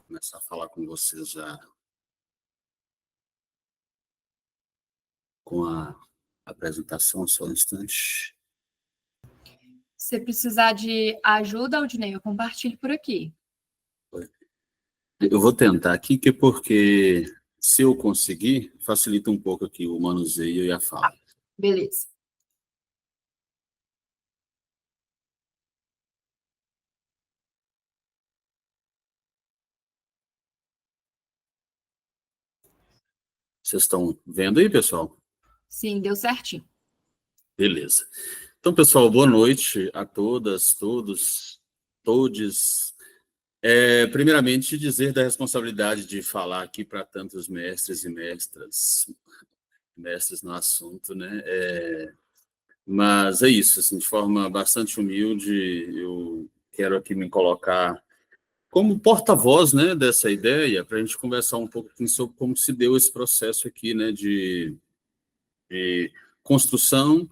Começar a falar com vocês já com a apresentação, só um instante. Se precisar de ajuda, Aldinei, eu compartilho por aqui. Eu vou tentar aqui, porque se eu conseguir, facilita um pouco aqui o manuseio e a fala. Beleza. Vocês estão vendo aí, pessoal? Sim, deu certinho. Beleza. Então, pessoal, boa noite a todas, todos, todes. Primeiramente, dizer da responsabilidade de falar aqui para tantos mestres e mestres no assunto, né? Mas é isso, assim, de forma bastante humilde, eu quero aqui me colocar como porta-voz, né, dessa ideia, para a gente conversar um pouco sobre como se deu esse processo aqui, né, de construção,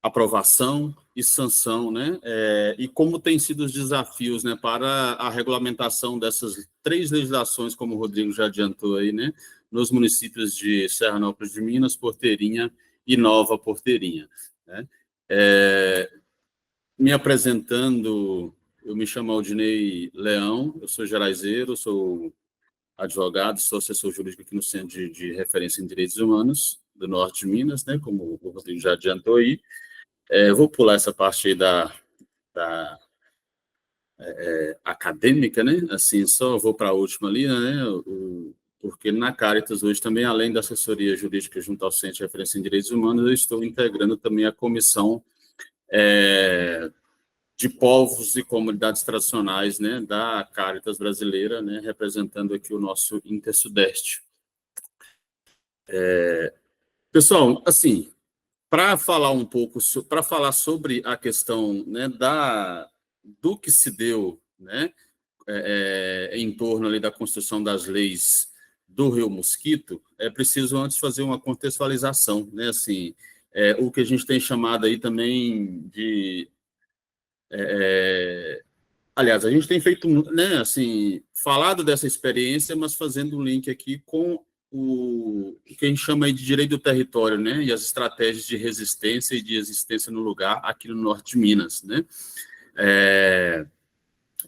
aprovação e sanção, né, e como têm sido os desafios, né, para a regulamentação dessas 3 legislações, como o Rodrigo já adiantou aí, né, nos municípios de Serranópolis de Minas, Porteirinha e Nova Porteirinha, né. Me apresentando, eu me chamo Aldinei Leão, eu sou geraizeiro, sou advogado, sou assessor jurídico aqui no Centro de Referência em Direitos Humanos do Norte de Minas, né, como o Rodrigo já adiantou aí. Vou pular essa parte aí da acadêmica, né, assim, só vou para a última ali, né, porque na Caritas hoje também, além da assessoria jurídica junto ao Centro de Referência em Direitos Humanos, eu estou integrando também a comissão de povos e comunidades tradicionais, né, da Caritas brasileira, né, representando aqui o nosso Inter-Sudeste. Pessoal, assim, para falar um pouco, para falar sobre a questão, né, do que se deu, né, em torno ali da construção das leis do Rio Mosquito, é preciso antes fazer uma contextualização, né, assim, o que a gente tem chamado aí também de aliás, a gente tem feito, né, assim, falado dessa experiência, mas fazendo um link aqui com o que a gente chama aí de direito do território, né, e as estratégias de resistência e de existência no lugar aqui no norte de Minas, né.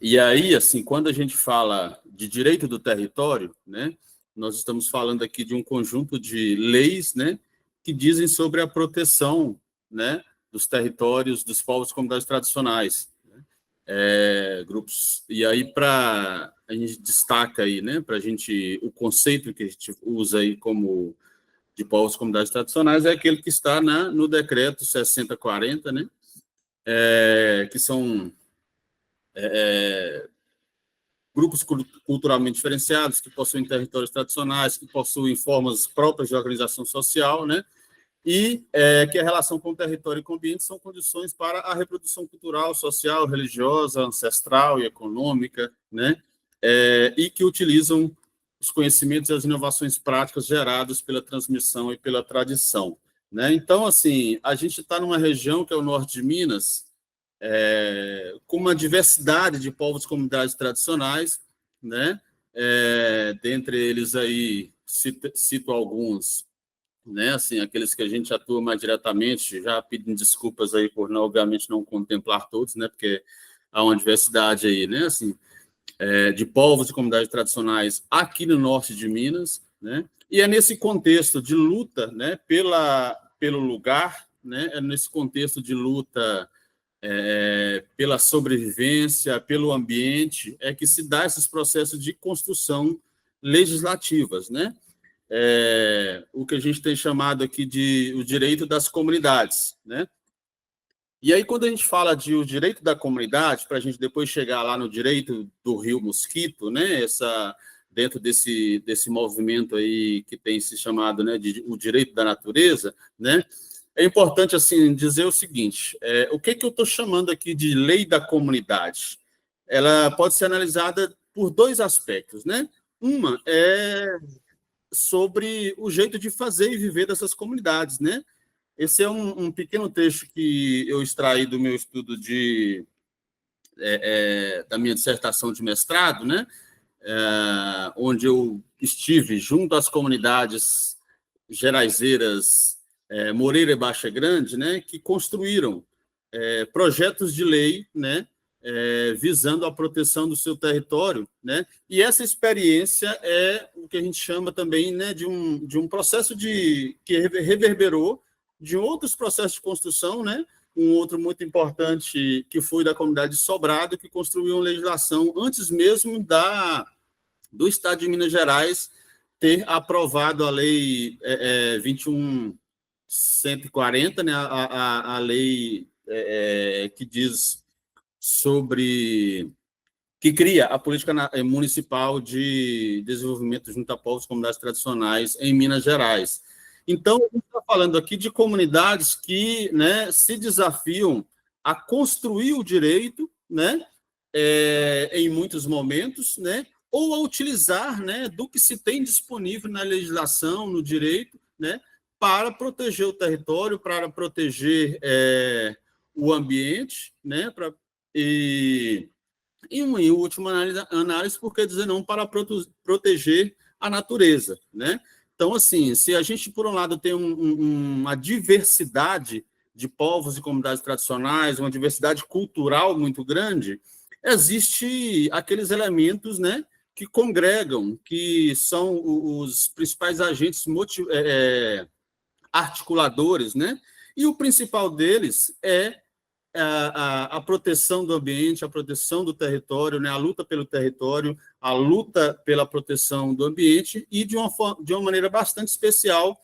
E aí, assim, quando a gente fala de direito do território, né, nós estamos falando aqui de um conjunto de leis, né, que dizem sobre a proteção, né, dos territórios dos povos e comunidades tradicionais, grupos. E aí, a gente destaca aí, né, para a gente, o conceito que a gente usa aí como de povos e comunidades tradicionais é aquele que está no decreto 6040, né, que são grupos culturalmente diferenciados, que possuem territórios tradicionais, que possuem formas próprias de organização social, né, e que a relação com o território e com o ambiente são condições para a reprodução cultural, social, religiosa, ancestral e econômica, né? E que utilizam os conhecimentos e as inovações práticas gerados pela transmissão e pela tradição, né? Então, assim, a gente está numa região que é o norte de Minas, com uma diversidade de povos e comunidades tradicionais, né? Dentre eles aí, cito alguns, né, assim, aqueles que a gente atua mais diretamente, já pedindo desculpas aí por, não, obviamente, não contemplar todos, né, porque há uma diversidade aí, né, assim, de povos e comunidades tradicionais aqui no norte de Minas, né, e é nesse contexto de luta, né, pelo lugar, né, é nesse contexto de luta pela sobrevivência, pelo ambiente, é que se dá esses processos de construção legislativas, né, o que a gente tem chamado aqui de o direito das comunidades, né? E aí, quando a gente fala de o direito da comunidade, para a gente depois chegar lá no direito do Rio Mosquito, né? Dentro desse movimento aí que tem se chamado, né, de o direito da natureza, né? É importante, assim, dizer o seguinte, o que eu estou chamando aqui de lei da comunidade? Ela pode ser analisada por 2 aspectos, né? Uma é sobre o jeito de fazer e viver dessas comunidades, né? Esse é um pequeno trecho que eu extraí do meu estudo da minha dissertação de mestrado, né? onde eu estive junto às comunidades geraizeiras Moreira e Baixa Grande, né, que construíram projetos de lei, né, visando a proteção do seu território, né, e essa experiência é o que a gente chama também, né, de um processo que reverberou de outros processos de construção, né, um outro muito importante que foi da comunidade de Sobrado, que construiu uma legislação antes mesmo do Estado de Minas Gerais ter aprovado a Lei 21.140, né, a lei que diz sobre... que cria a política municipal de desenvolvimento junto a povos e comunidades tradicionais em Minas Gerais. Então, a gente está falando aqui de comunidades que, né, se desafiam a construir o direito, né, em muitos momentos, né, ou a utilizar, né, do que se tem disponível na legislação, no direito, né, para proteger o território, para proteger o ambiente, né, e em última análise, por que dizer não, para proteger a natureza, né? Então, assim, se a gente, por um lado, tem uma diversidade de povos e comunidades tradicionais, uma diversidade cultural muito grande, existe aqueles elementos, né, que congregam, que são os principais agentes articuladores, né? E o principal deles é a proteção do ambiente, a proteção do território, né, a luta pelo território, a luta pela proteção do ambiente e, de uma maneira bastante especial,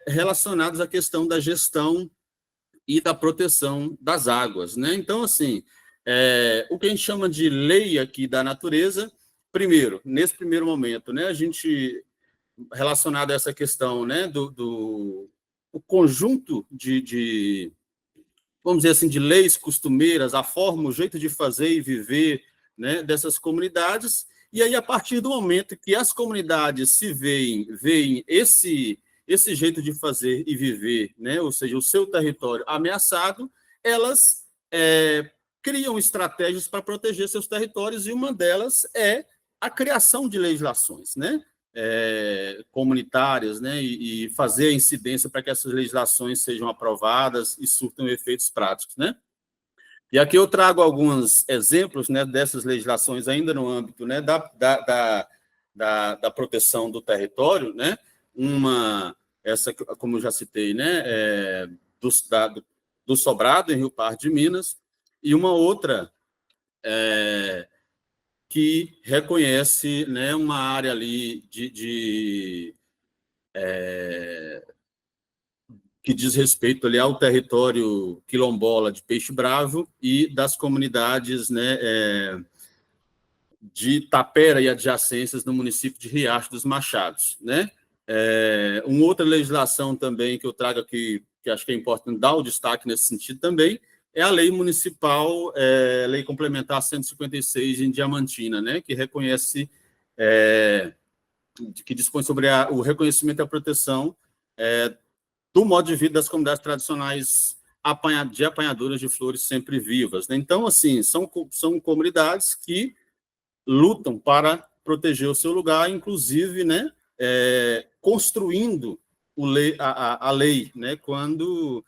relacionados à questão da gestão e da proteção das águas, né? Então, assim, o que a gente chama de lei aqui da natureza, primeiro, nesse primeiro momento, né, a gente, relacionado a essa questão, né, o conjunto vamos dizer assim, de leis costumeiras, a forma, o jeito de fazer e viver, né, dessas comunidades, e aí, a partir do momento que as comunidades se veem esse jeito de fazer e viver, né, ou seja, o seu território ameaçado, elas criam estratégias para proteger seus territórios, e uma delas é a criação de legislações, né, comunitárias, né, e fazer a incidência para que essas legislações sejam aprovadas e surtam efeitos práticos, né? E aqui eu trago alguns exemplos, né, dessas legislações ainda no âmbito, né, da proteção do território, né? Essa, como eu já citei, né, do Sobrado, em Rio Pardo de Minas, e uma outra que reconhece, né, uma área ali que diz respeito ali ao território quilombola de Peixe Bravo e das comunidades, né, de Tapera e adjacências no município de Riacho dos Machados, né? Uma outra legislação também que eu trago aqui, que acho que é importante dar o destaque nesse sentido também, é a lei municipal, lei complementar 156 em Diamantina, né, que reconhece, que dispõe sobre o reconhecimento e a proteção do modo de vida das comunidades tradicionais de apanhadoras de flores sempre vivas, né? Então, assim, são comunidades que lutam para proteger o seu lugar, inclusive, né, construindo a lei, né, quando,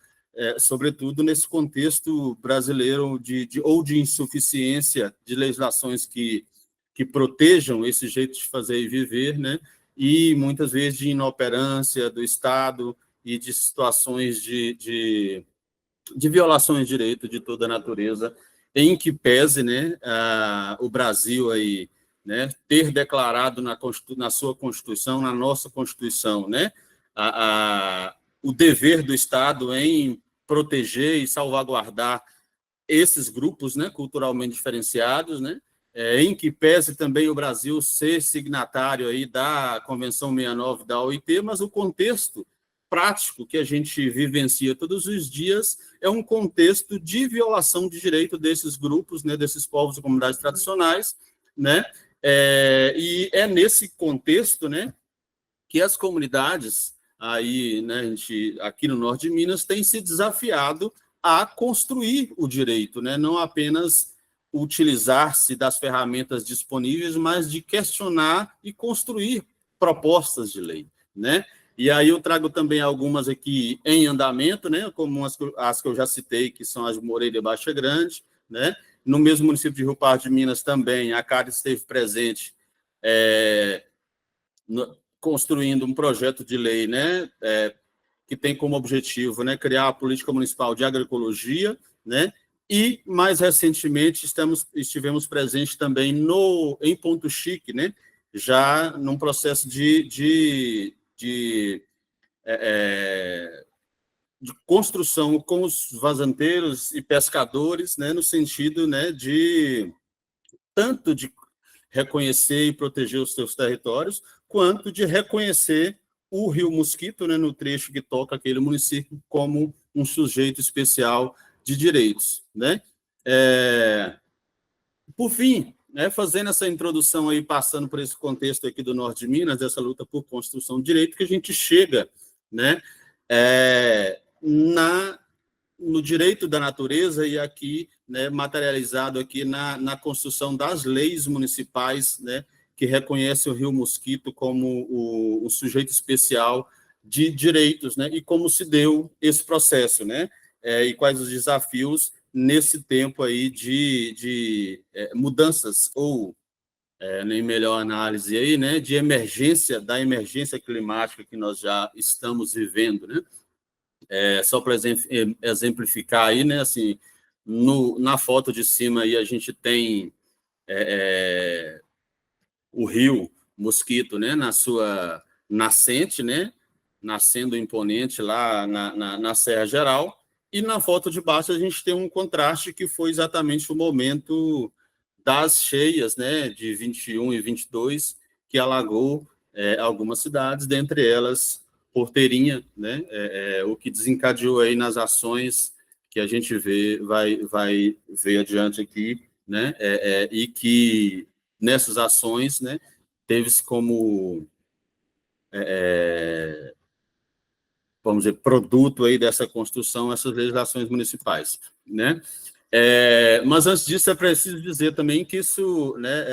sobretudo nesse contexto brasileiro ou de insuficiência de legislações que protejam esse jeito de fazer e viver, né, e muitas vezes de inoperância do Estado e de situações de violações de direito de toda a natureza, em que pese, né, o Brasil aí, né, ter declarado na sua Constituição, na nossa Constituição, né, o dever do Estado em proteger e salvaguardar esses grupos, né, culturalmente diferenciados, né, em que pese também o Brasil ser signatário aí da Convenção 69 da OIT, mas o contexto prático que a gente vivencia todos os dias é um contexto de violação de direito desses grupos, né, desses povos e comunidades tradicionais, né, e é nesse contexto, né, que as comunidades aí, né, aqui no norte de Minas têm se desafiado a construir o direito, né, não apenas utilizar-se das ferramentas disponíveis, mas de questionar e construir propostas de lei, né? E aí eu trago também algumas aqui em andamento, né? Como as que eu já citei, que são as de Moreira e Baixa Grande, né? No mesmo município de Rio Pardo de Minas também, a CADE esteve presente construindo um projeto de lei, né? Que tem como objetivo, né, criar a política municipal de agroecologia, né? E, mais recentemente, estivemos presentes também em Ponto Chique, né? Já num processo de construção com os vazanteiros e pescadores, né? No sentido, né, tanto de reconhecer e proteger os seus territórios, quanto de reconhecer o Rio Mosquito, né, no trecho que toca aquele município, como um sujeito especial de direitos, né? Por fim, né, fazendo essa introdução aí, passando por esse contexto aqui do Norte de Minas, dessa luta por construção de direito, que a gente chega, né, no direito da natureza e aqui, né, materializado aqui na construção das leis municipais, né, que reconhece o Rio Mosquito como o sujeito especial de direitos, né, e como se deu esse processo, né, e quais os desafios nesse tempo aí de mudanças, ou, nem melhor análise aí, né, da emergência climática que nós já estamos vivendo, né. Só para exemplificar aí, né, assim, na foto de cima aí a gente tem o Rio Mosquito, né, na sua nascente, né, nascendo imponente lá na Serra Geral, e na foto de baixo a gente tem um contraste que foi exatamente o momento das cheias, né, de 21 e 22, que alagou algumas cidades, dentre elas Porteirinha, né, o que desencadeou aí nas ações que a gente vai ver adiante aqui, né, e que nessas ações, né, teve-se como, vamos dizer, produto aí dessa construção, essas legislações municipais, né? Mas antes disso é preciso dizer também que isso, né,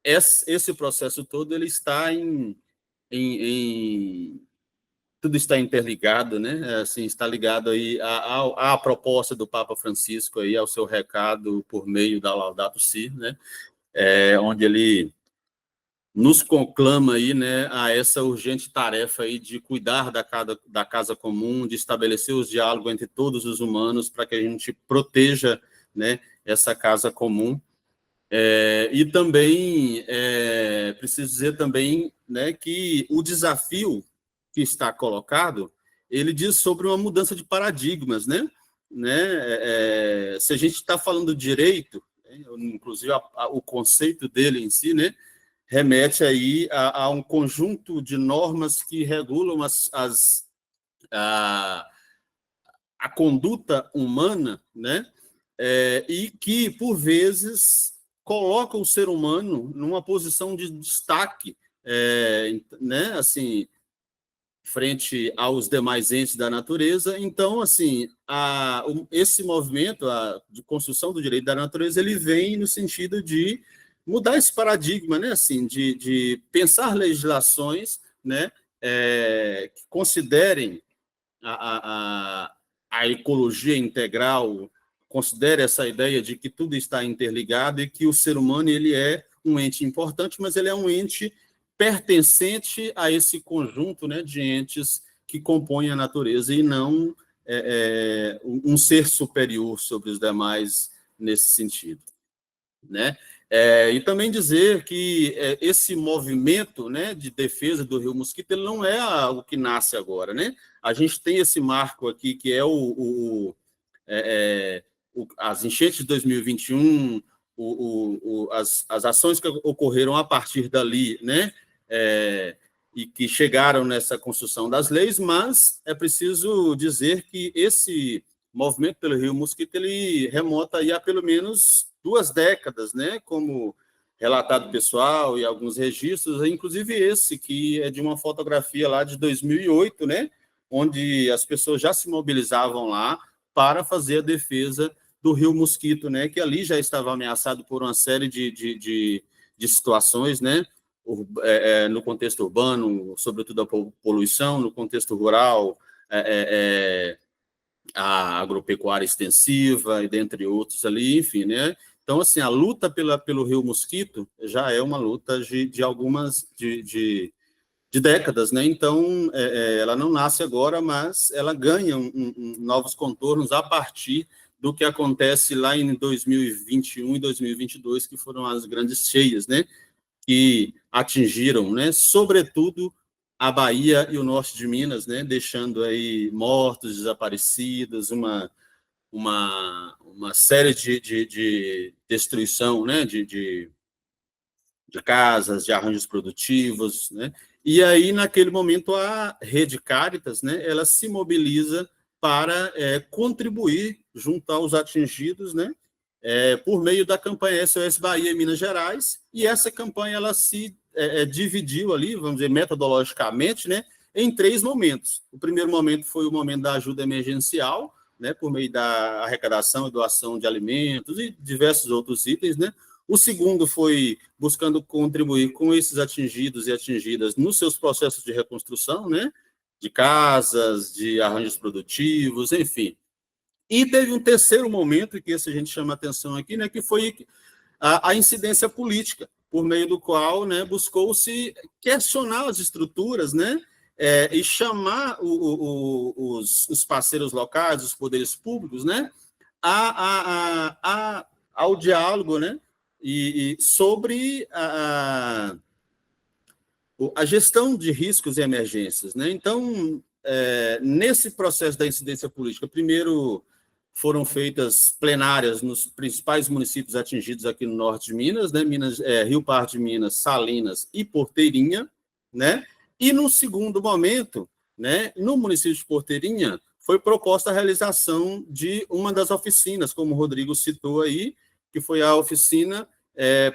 esse processo todo ele está tudo está interligado, né? Assim, está ligado aí à proposta do Papa Francisco aí, ao seu recado por meio da Laudato Si, né? Onde ele nos conclama aí, né, a essa urgente tarefa aí de cuidar da casa comum, de estabelecer os diálogos entre todos os humanos para que a gente proteja, né, essa casa comum. E também preciso dizer também, né, que o desafio que está colocado, ele diz sobre uma mudança de paradigmas, né? Se a gente está falando de direito, né, inclusive o conceito dele em si, né, remete aí a um conjunto de normas que regulam a conduta humana, né? E que, por vezes, coloca o ser humano numa posição de destaque, né? Assim, frente aos demais entes da natureza. Então, assim, esse movimento de construção do direito da natureza, ele vem no sentido de mudar esse paradigma, né? Assim, de pensar legislações, né? Que considerem a ecologia integral, considere essa ideia de que tudo está interligado e que o ser humano ele é um ente importante, mas ele é um ente pertencente a esse conjunto, né, de entes que compõem a natureza e não um ser superior sobre os demais nesse sentido, né? E também dizer que esse movimento, né, de defesa do Rio Mosquito ele não é algo que nasce agora, né? A gente tem esse marco aqui que é as enchentes de 2021, as ações que ocorreram a partir dali, né? E que chegaram nessa construção das leis, mas é preciso dizer que esse movimento pelo Rio Mosquito ele remonta aí a pelo menos 2 décadas, né? Como relatado pessoal e alguns registros, inclusive esse que é de uma fotografia lá de 2008, né? Onde as pessoas já se mobilizavam lá para fazer a defesa do Rio Mosquito, né, que ali já estava ameaçado por uma série de situações, né, no contexto urbano, sobretudo a poluição, no contexto rural, a agropecuária extensiva, e dentre outros ali, enfim, né? Então, assim, a luta pelo Rio Mosquito já é uma luta de algumas de décadas, né? Então, ela não nasce agora, mas ela ganha novos contornos a partir do que acontece lá em 2021 e 2022, que foram as grandes cheias, né? Que atingiram, né? Sobretudo a Bahia e o norte de Minas, né? Deixando aí mortos, desaparecidos, uma série de destruição, né? De casas, de arranjos produtivos, né? E aí, naquele momento, a Rede Caritas, né, ela se mobiliza para contribuir junto aos atingidos, né, por meio da campanha SOS Bahia em Minas Gerais, e essa campanha ela se dividiu ali, vamos dizer, metodologicamente, né, em 3 momentos. O primeiro momento foi o momento da ajuda emergencial, né, por meio da arrecadação e doação de alimentos e diversos outros itens, né. O segundo foi buscando contribuir com esses atingidos e atingidas nos seus processos de reconstrução, né, de casas, de arranjos produtivos, enfim. E teve um terceiro momento, que esse a gente chama atenção aqui, né, que foi a incidência política, por meio do qual, né, buscou-se questionar as estruturas, né, e chamar os parceiros locais, os poderes públicos, né, ao diálogo, né, e sobre a gestão de riscos e emergências, né? Então, nesse processo da incidência política, primeiro foram feitas plenárias nos principais municípios atingidos aqui no norte de Minas, né? Rio Pardo de Minas, Salinas e Porteirinha, né? E no segundo momento, né, no município de Porteirinha, foi proposta a realização de uma das oficinas, como o Rodrigo citou aí, que foi a oficina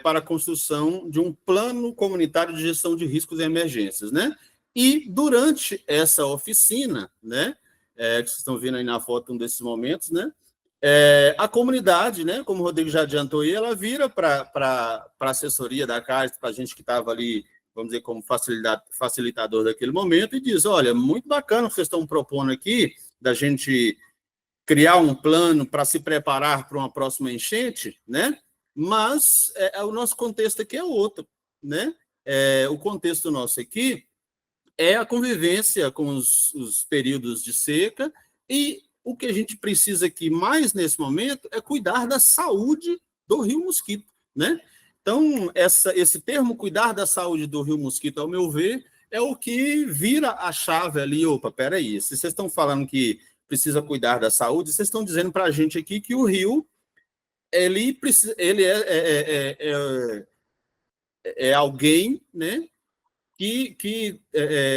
para a construção de um plano comunitário de gestão de riscos e emergências, né? E durante essa oficina, né, que vocês estão vendo aí na foto um desses momentos, né, a comunidade, né, como o Rodrigo já adiantou aí, ela vira para a assessoria da Caritas, para a gente que estava ali, vamos dizer, como facilitador daquele momento, e diz, olha, muito bacana o que vocês estão propondo aqui, da gente criar um plano para se preparar para uma próxima enchente, né? Mas o nosso contexto aqui é outro, né? O contexto nosso aqui é a convivência com os períodos de seca, e o que a gente precisa aqui mais nesse momento é cuidar da saúde do Rio Mosquito, né? Então, esse termo cuidar da saúde do Rio Mosquito, ao meu ver, é o que vira a chave ali. Opa, peraí, se vocês estão falando que precisa cuidar da saúde, vocês estão dizendo para a gente aqui que o rio ele é alguém, né, que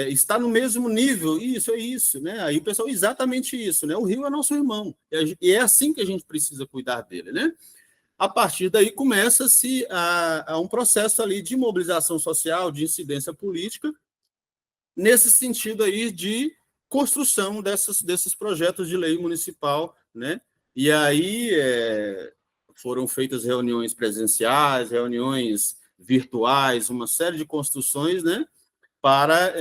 está no mesmo nível, isso é isso, né? Aí o pessoal, exatamente isso, né? O rio é nosso irmão, e é assim que a gente precisa cuidar dele, né? A partir daí começa-se a um processo ali de mobilização social, de incidência política, nesse sentido aí de construção desses projetos de lei municipal, né? E aí foram feitas reuniões presenciais, reuniões virtuais, uma série de construções, né? Para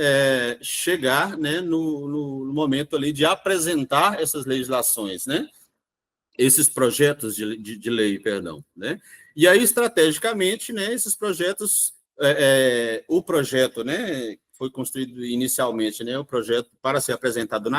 chegar, né, no momento ali de apresentar essas legislações, né? Esses projetos de lei, perdão, né? E aí, estrategicamente, né, esses projetos, o projeto, né, foi construído inicialmente, né, o projeto para ser apresentado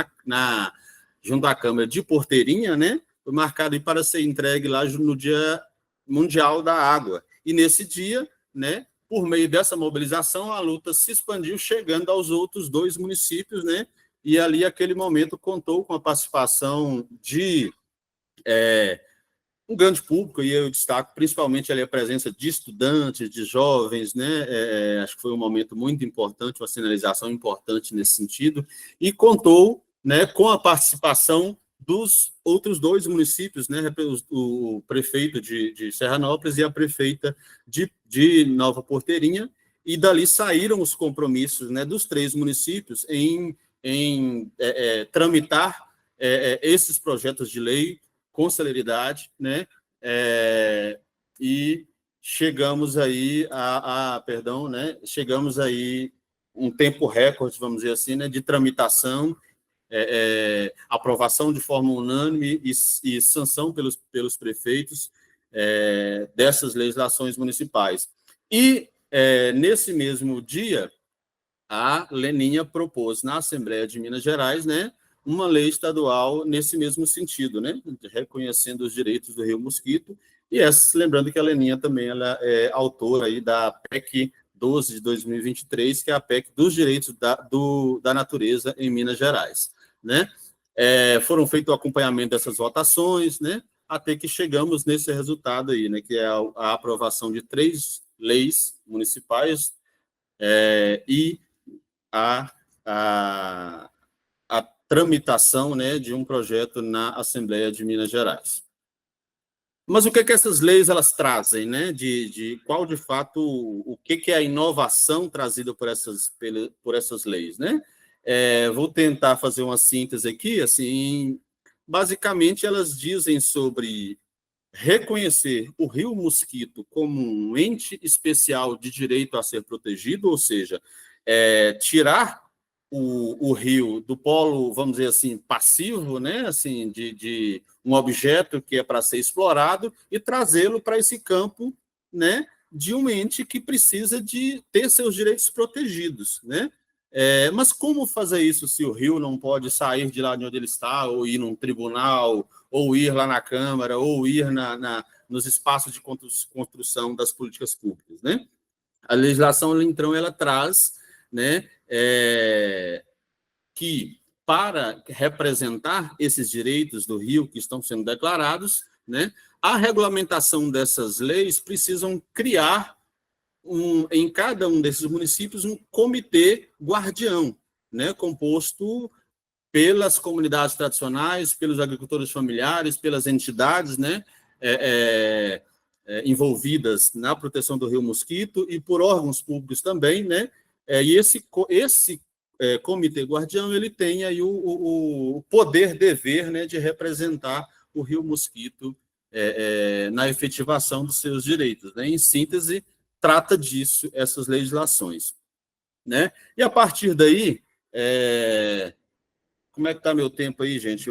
junto à Câmara de Porteirinha, né, foi marcado para ser entregue lá no Dia Mundial da Água. E nesse dia, né, por meio dessa mobilização, a luta se expandiu, chegando aos outros 2 municípios, né, e ali, aquele momento, contou com a participação de um grande público, e eu destaco principalmente ali a presença de estudantes, de jovens, né? Acho que foi um momento muito importante, uma sinalização importante nesse sentido, e contou, né, com a participação dos outros 2 municípios, né, o prefeito de Serranópolis e a prefeita de Nova Porteirinha, e dali saíram os compromissos, né, dos 3 municípios em tramitar esses projetos de lei com celeridade, né? E chegamos aí perdão, né? Chegamos aí um tempo recorde, vamos dizer assim, né? De tramitação, aprovação de forma unânime e sanção pelos prefeitos dessas legislações municipais. E, nesse mesmo dia, a Leninha propôs na Assembleia de Minas Gerais, né, uma lei estadual nesse mesmo sentido, né, reconhecendo os direitos do Rio Mosquito, e lembrando que a Leninha também ela é autora aí da PEC 12 de 2023, que é a PEC dos direitos da natureza em Minas Gerais, né? Foram feito o acompanhamento dessas votações, né, até que chegamos nesse resultado aí, né, que é a aprovação de 3 leis municipais e a tramitação, né, de um projeto na Assembleia de Minas Gerais. Mas o que essas leis elas trazem, né? De qual, de fato, o que é a inovação trazida por essas leis, né? Vou tentar fazer uma síntese aqui, assim, basicamente elas dizem sobre reconhecer o Rio Mosquito como um ente especial de direito a ser protegido, ou seja, tirar o rio do polo, vamos dizer assim, passivo, né, assim, de um objeto que é para ser explorado e trazê-lo para esse campo, né, de um ente que precisa de ter seus direitos protegidos, né? Mas como fazer isso se o rio não pode sair de lá de onde ele está, ou ir num tribunal, ou ir lá na Câmara, ou ir nos espaços de construção das políticas públicas, né? A legislação, então, ela traz, né, que para representar esses direitos do Rio que estão sendo declarados, né, a regulamentação dessas leis precisam criar em cada um desses municípios um comitê guardião, né, composto pelas comunidades tradicionais, pelos agricultores familiares, pelas entidades, né, envolvidas na proteção do Rio Mosquito e por órgãos públicos também, né? E esse comitê guardião ele tem aí o poder-dever, né, de representar o Rio Mosquito na efetivação dos seus direitos, né? Em síntese, trata disso essas legislações, né? E a partir daí, como é que está meu tempo aí, gente?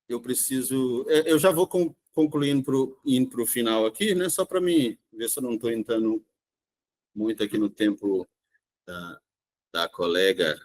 Eu preciso... Eu já vou concluindo indo para o final aqui, né? Só para mim ver se eu não estou entrando muito aqui no tempo da colega.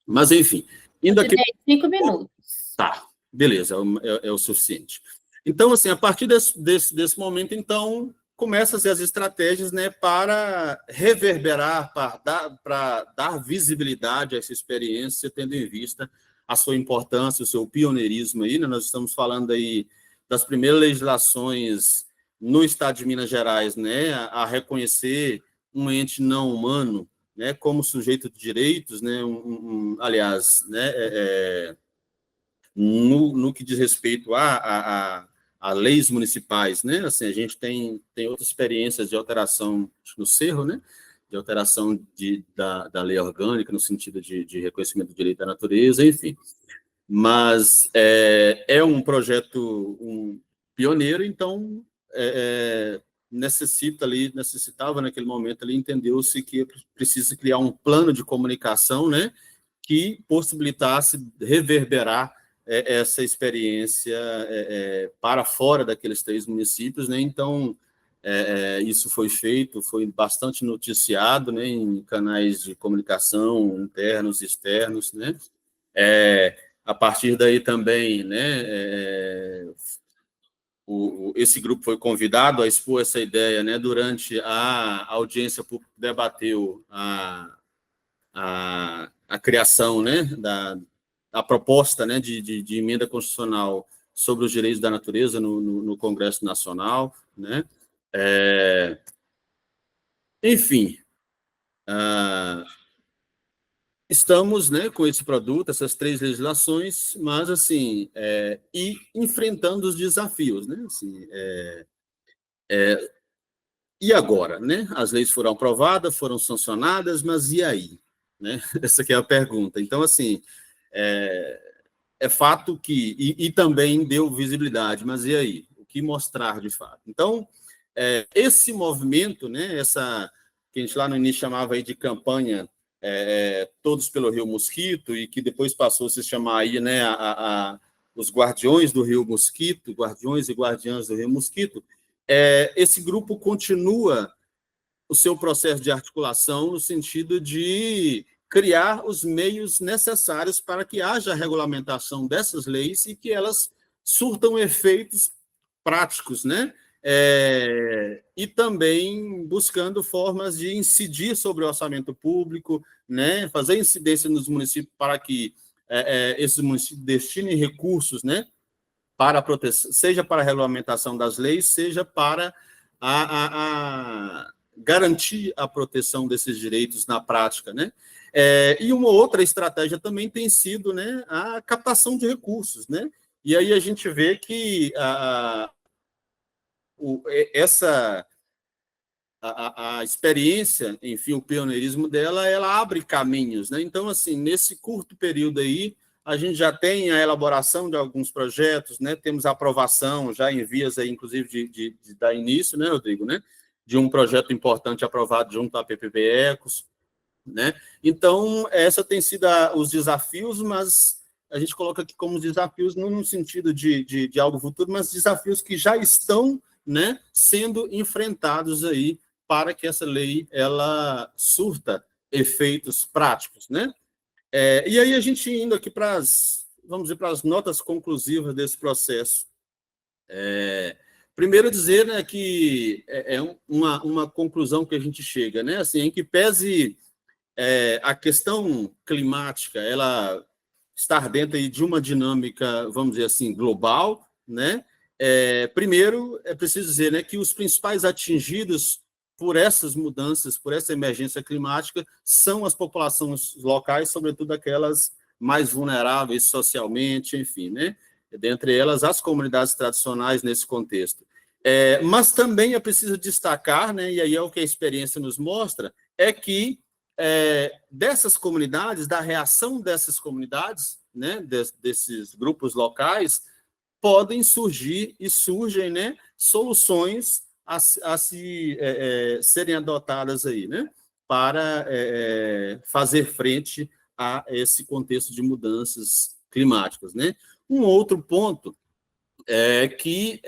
Mas, enfim, indo aqui... 5 minutos. Tá, beleza, é o suficiente. Então, assim, a partir desse momento, então, começam-se as estratégias, né, para reverberar, para dar visibilidade a essa experiência, tendo em vista a sua importância, o seu pioneirismo aí, né? Nós estamos falando aí das primeiras legislações no estado de Minas Gerais, né, a reconhecer um ente não humano, né, como sujeito de direitos, né, aliás, né, no que diz respeito a leis municipais, né? Assim, a gente tem outras experiências de alteração no Cerro, né? De alteração da lei orgânica, no sentido de reconhecimento do direito à natureza, enfim. Mas um projeto pioneiro, então necessitava naquele momento ali, entendeu-se que precisa criar um plano de comunicação, né? Que possibilitasse reverberar essa experiência para fora daqueles 3 municípios, né? Então, isso foi feito, foi bastante noticiado, né, em canais de comunicação internos e externos, né? A partir daí também, né, esse grupo foi convidado a expor essa ideia, né, durante a audiência pública que debateu a criação, né, a proposta, né, de emenda constitucional sobre os direitos da natureza no Congresso Nacional, né? Enfim, estamos, né, com esse produto, essas 3 legislações, mas assim, e enfrentando os desafios, né? Assim, e agora, né? As leis foram aprovadas, foram sancionadas, mas e aí? Né? Essa aqui é a pergunta. Então, assim, é fato que, e também deu visibilidade, mas e aí? O que mostrar de fato? Então, esse movimento, né, essa que a gente lá no início chamava aí de campanha Todos pelo Rio Mosquito, e que depois passou a se chamar aí, né, os Guardiões do Rio Mosquito, Guardiões e Guardiãs do Rio Mosquito, esse grupo continua o seu processo de articulação no sentido de criar os meios necessários para que haja a regulamentação dessas leis e que elas surtam efeitos práticos, né? E também buscando formas de incidir sobre o orçamento público, né? Fazer incidência nos municípios para que esses municípios destinem recursos, né? Para a proteção, seja para a regulamentação das leis, seja para garantir a proteção desses direitos na prática, né? E uma outra estratégia também tem sido, né, a captação de recursos, né? E aí a gente vê que a experiência, enfim, o pioneirismo dela, ela abre caminhos, né? Então, assim, nesse curto período aí, a gente já tem a elaboração de alguns projetos, né? Temos a aprovação já em vias aí, inclusive de dar início, né, Rodrigo, né? De um projeto importante aprovado junto à PPP Ecos, né? Então, essa tem sido os desafios, mas a gente coloca aqui como desafios não no sentido de algo futuro, mas desafios que já estão, né, sendo enfrentados aí para que essa lei ela surta efeitos práticos, né? E aí a gente indo aqui para vamos dizer, para as notas conclusivas desse processo. Primeiro dizer, né, que uma conclusão que a gente chega, né, assim, em que pese a questão climática, ela estar dentro aí de uma dinâmica, vamos dizer assim, global, né? Primeiro, é preciso dizer, né, que os principais atingidos por essas mudanças, por essa emergência climática, são as populações locais, sobretudo aquelas mais vulneráveis socialmente, enfim, né? Dentre elas, as comunidades tradicionais nesse contexto. Mas também é preciso destacar, né, e aí é o que a experiência nos mostra, é que dessas comunidades, da reação dessas comunidades, né, desses grupos locais, podem surgir e surgem, né, soluções a serem adotadas aí, né, para fazer frente a esse contexto de mudanças climáticas, né. Um outro ponto é que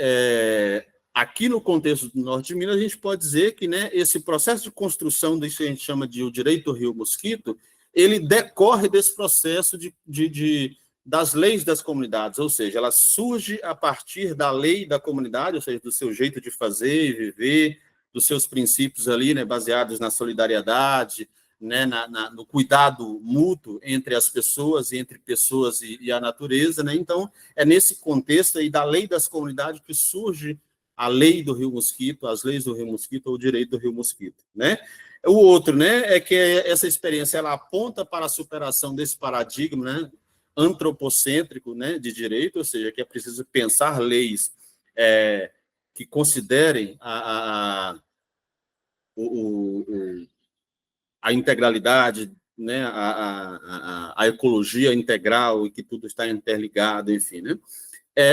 aqui no contexto do Norte de Minas, a gente pode dizer que, né, esse processo de construção disso que a gente chama de o direito Rio Mosquito, ele decorre desse processo das leis das comunidades, ou seja, ela surge a partir da lei da comunidade, ou seja, do seu jeito de fazer e viver, dos seus princípios ali, né, baseados na solidariedade, né, no cuidado mútuo entre as pessoas e entre pessoas e a natureza, né? Então, é nesse contexto aí da lei das comunidades que surge a lei do Rio Mosquito, as leis do Rio Mosquito ou o direito do Rio Mosquito, né? O outro, né, é que essa experiência ela aponta para a superação desse paradigma, né, antropocêntrico, né, de direito, ou seja, que é preciso pensar leis que considerem a integralidade, né, a ecologia integral e que tudo está interligado, enfim, né?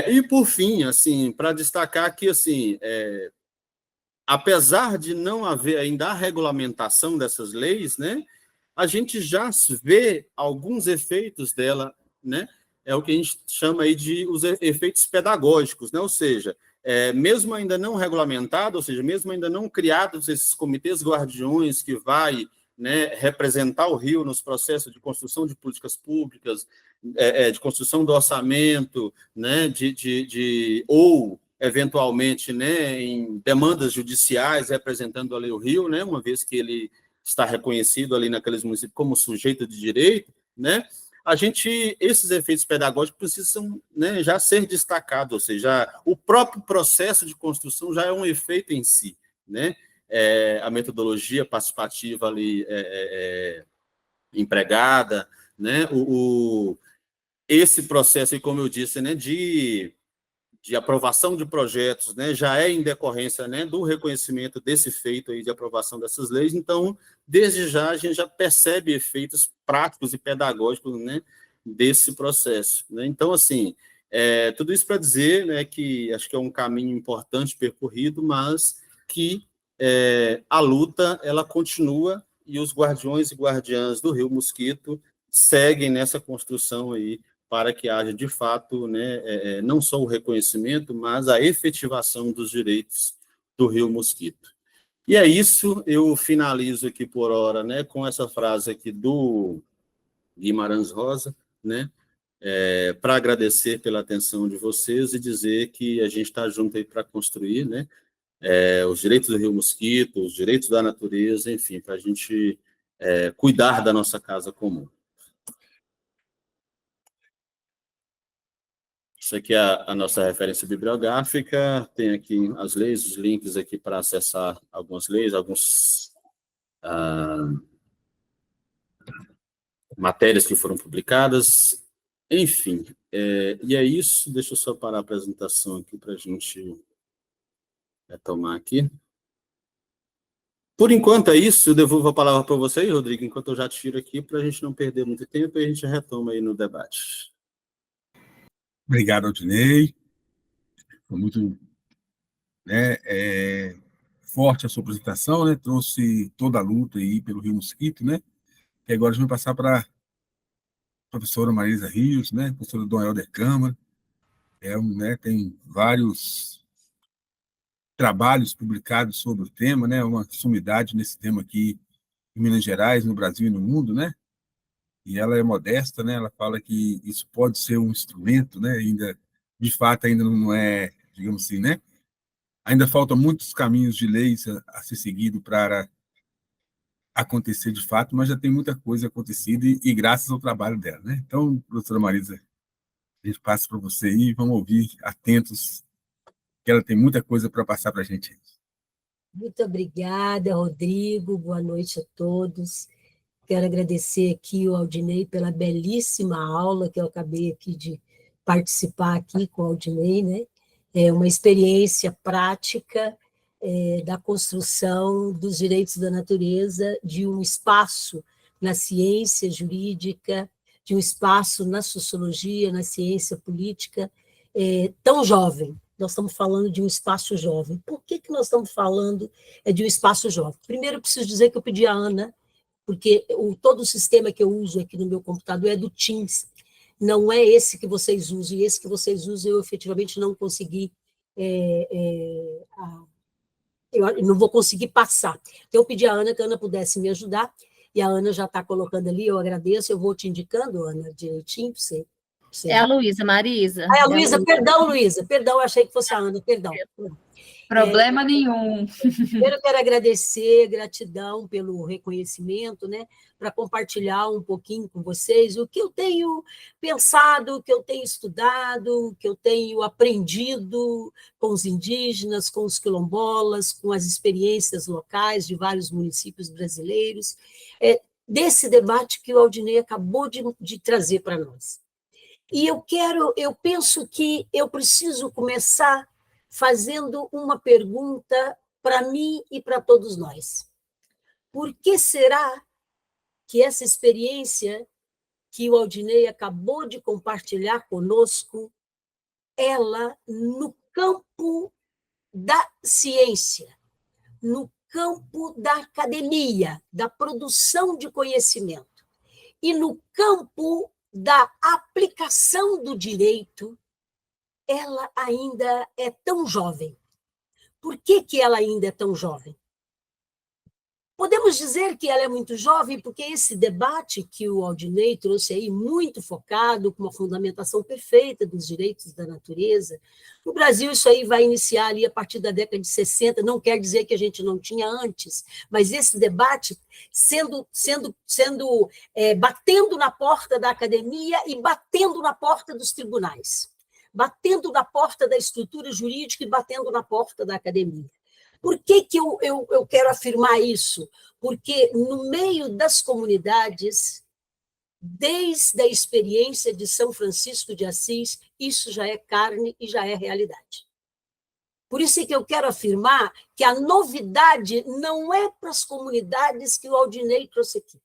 E por fim, assim, para destacar que, assim, apesar de não haver ainda a regulamentação dessas leis, né, a gente já vê alguns efeitos dela, né? É o que a gente chama aí de os efeitos pedagógicos, né? Ou seja, mesmo ainda não regulamentado, ou seja, mesmo ainda não criados esses comitês guardiões que vai, né, representar o Rio nos processos de construção de políticas públicas, de construção do orçamento, né, ou eventualmente, né, em demandas judiciais representando ali o Rio, né, uma vez que ele está reconhecido ali naqueles municípios como sujeito de direito, né, esses efeitos pedagógicos precisam, né, já ser destacados, ou seja, o próprio processo de construção já é um efeito em si, né, a metodologia participativa ali empregada, né, esse processo, como eu disse, né, de aprovação de projetos, né, já é em decorrência, né, do reconhecimento desse feito aí de aprovação dessas leis. Então, desde já, a gente já percebe efeitos práticos e pedagógicos, né, desse processo, né? Então, assim, tudo isso para dizer, né, que acho que é um caminho importante percorrido, mas que a luta ela continua e os guardiões e guardiãs do Rio Mosquito seguem nessa construção aí para que haja, de fato, né, não só o reconhecimento, mas a efetivação dos direitos do Rio Mosquito. E é isso, eu finalizo aqui por hora, né, com essa frase aqui do Guimarães Rosa, né, para agradecer pela atenção de vocês e dizer que a gente está junto aí para construir, né, os direitos do Rio Mosquito, os direitos da natureza, enfim, para a gente cuidar da nossa casa comum. Isso aqui é a nossa referência bibliográfica, tem aqui as leis, os links aqui para acessar algumas leis, alguns matérias que foram publicadas, enfim. E é isso, deixa eu só parar a apresentação aqui para a gente retomar aqui. Por enquanto é isso, eu devolvo a palavra para você aí, Rodrigo, enquanto eu já tiro aqui, para a gente não perder muito tempo e a gente retoma aí no debate. Obrigado, Aldinei. Foi muito, né, forte a sua apresentação, né? Trouxe toda a luta aí pelo Rio Mosquito, né? E agora a gente vai passar para a professora Marisa Rios, né? Professora Dom Helder Câmara. Né, tem vários trabalhos publicados sobre o tema, né? Uma sumidade nesse tema aqui em Minas Gerais, no Brasil e no mundo, né? E ela é modesta, né? Ela fala que isso pode ser um instrumento, né? Ainda, de fato, ainda não é, digamos assim, né? Ainda faltam muitos caminhos de leis a ser seguido para acontecer de fato, mas já tem muita coisa acontecida e graças ao trabalho dela, né? Então, professora Marisa, a gente passa para você aí, vamos ouvir atentos, que ela tem muita coisa para passar para a gente. Muito obrigada, Rodrigo, boa noite a todos. Quero agradecer aqui o Aldinei pela belíssima aula que eu acabei aqui de participar aqui com o Aldinei, né? É uma experiência prática da construção dos direitos da natureza, de um espaço na ciência jurídica, de um espaço na sociologia, na ciência política, tão jovem. Nós estamos falando de um espaço jovem. Por que nós estamos falando de um espaço jovem? Primeiro, eu preciso dizer que eu pedi à Ana, porque todo o sistema que eu uso aqui no meu computador é do Teams, não é esse que vocês usam, e esse que vocês usam eu efetivamente não consegui, eu não vou conseguir passar. Então, eu pedi à Ana que a Ana pudesse me ajudar, e a Ana já está colocando ali, eu agradeço, eu vou te indicando, Ana, direitinho, para você. É a Luísa, Marisa. Ah, é a Luísa, perdão, Luísa, perdão, eu achei que fosse a Ana, perdão. Problema nenhum. Primeiro, eu quero agradecer, gratidão pelo reconhecimento, né, para compartilhar um pouquinho com vocês o que eu tenho pensado, o que eu tenho estudado, o que eu tenho aprendido com os indígenas, com os quilombolas, com as experiências locais de vários municípios brasileiros, desse debate que o Aldinei acabou de trazer para nós. E eu penso que eu preciso começar fazendo uma pergunta para mim e para todos nós. Por que será que essa experiência que o Aldinei acabou de compartilhar conosco, ela, no campo da ciência, no campo da academia, da produção de conhecimento, e no campo da aplicação do direito, ela ainda é tão jovem? Por que ela ainda é tão jovem? Podemos dizer que ela é muito jovem porque esse debate que o Aldinei trouxe aí, muito focado, com uma fundamentação perfeita dos direitos da natureza, no Brasil isso aí vai iniciar ali a partir da década de 60, não quer dizer que a gente não tinha antes, mas esse debate batendo na porta da academia e batendo na porta dos tribunais, batendo na porta da estrutura jurídica e batendo na porta da academia. Por que eu quero afirmar isso? Porque no meio das comunidades, desde a experiência de São Francisco de Assis, isso já é carne e já é realidade. Por isso é que eu quero afirmar que a novidade não é para as comunidades que o Aldinei trouxe aqui.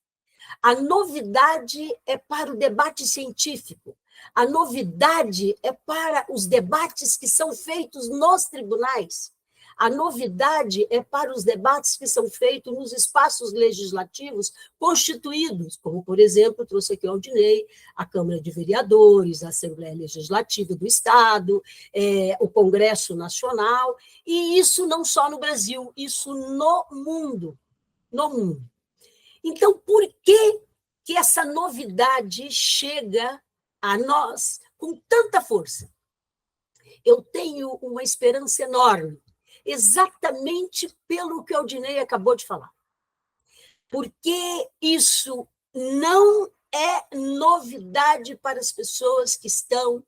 A novidade é para o debate científico. A novidade é para os debates que são feitos nos tribunais. A novidade é para os debates que são feitos nos espaços legislativos constituídos, como, por exemplo, trouxe aqui o Aldinei, a Câmara de Vereadores, a Assembleia Legislativa do Estado, o Congresso Nacional, e isso não só no Brasil, isso no mundo. No mundo. Então, por que essa novidade chega a nós com tanta força? Eu tenho uma esperança enorme, exatamente pelo que o Aldinei acabou de falar. Porque isso não é novidade para as pessoas que estão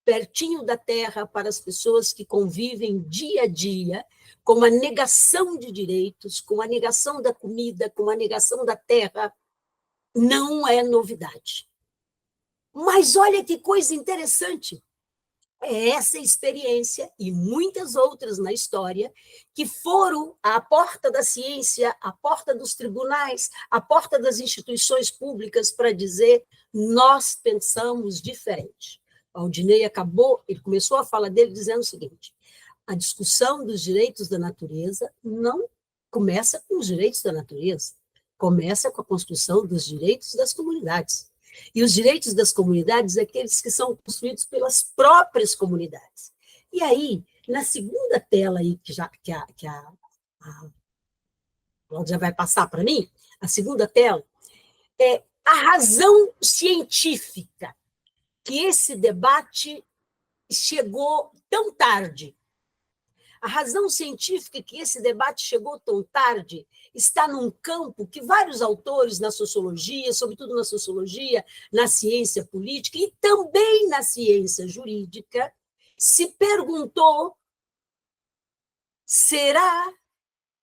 pertinho da terra, para as pessoas que convivem dia a dia com a negação de direitos, com a negação da comida, com a negação da terra. Não é novidade. Mas olha que coisa interessante. É essa experiência e muitas outras na história que foram à porta da ciência, à porta dos tribunais, à porta das instituições públicas para dizer: nós pensamos diferente. O Aldinei ele começou a fala dele dizendo o seguinte: a discussão dos direitos da natureza não começa com os direitos da natureza, começa com a construção dos direitos das comunidades. E os direitos das comunidades é aqueles que são construídos pelas próprias comunidades. E aí, na segunda tela aí, que a Cláudia já vai passar para mim, a segunda tela, é a razão científica que esse debate chegou tão tarde. A razão científica que esse debate chegou tão tarde está num campo que vários autores na sociologia, sobretudo na sociologia, na ciência política e também na ciência jurídica, se perguntou: será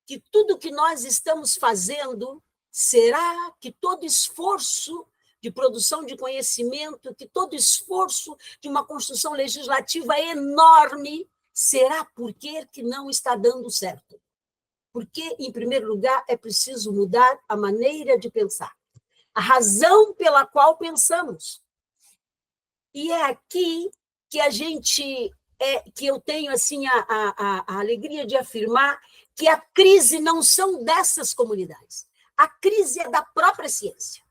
que tudo que nós estamos fazendo, será que todo esforço de produção de conhecimento, que todo esforço de uma construção legislativa enorme, será por que não está dando certo? Porque, em primeiro lugar, é preciso mudar a maneira de pensar, a razão pela qual pensamos. E é aqui que que eu tenho assim a alegria de afirmar que a crise não são dessas comunidades. A crise é da própria ciência.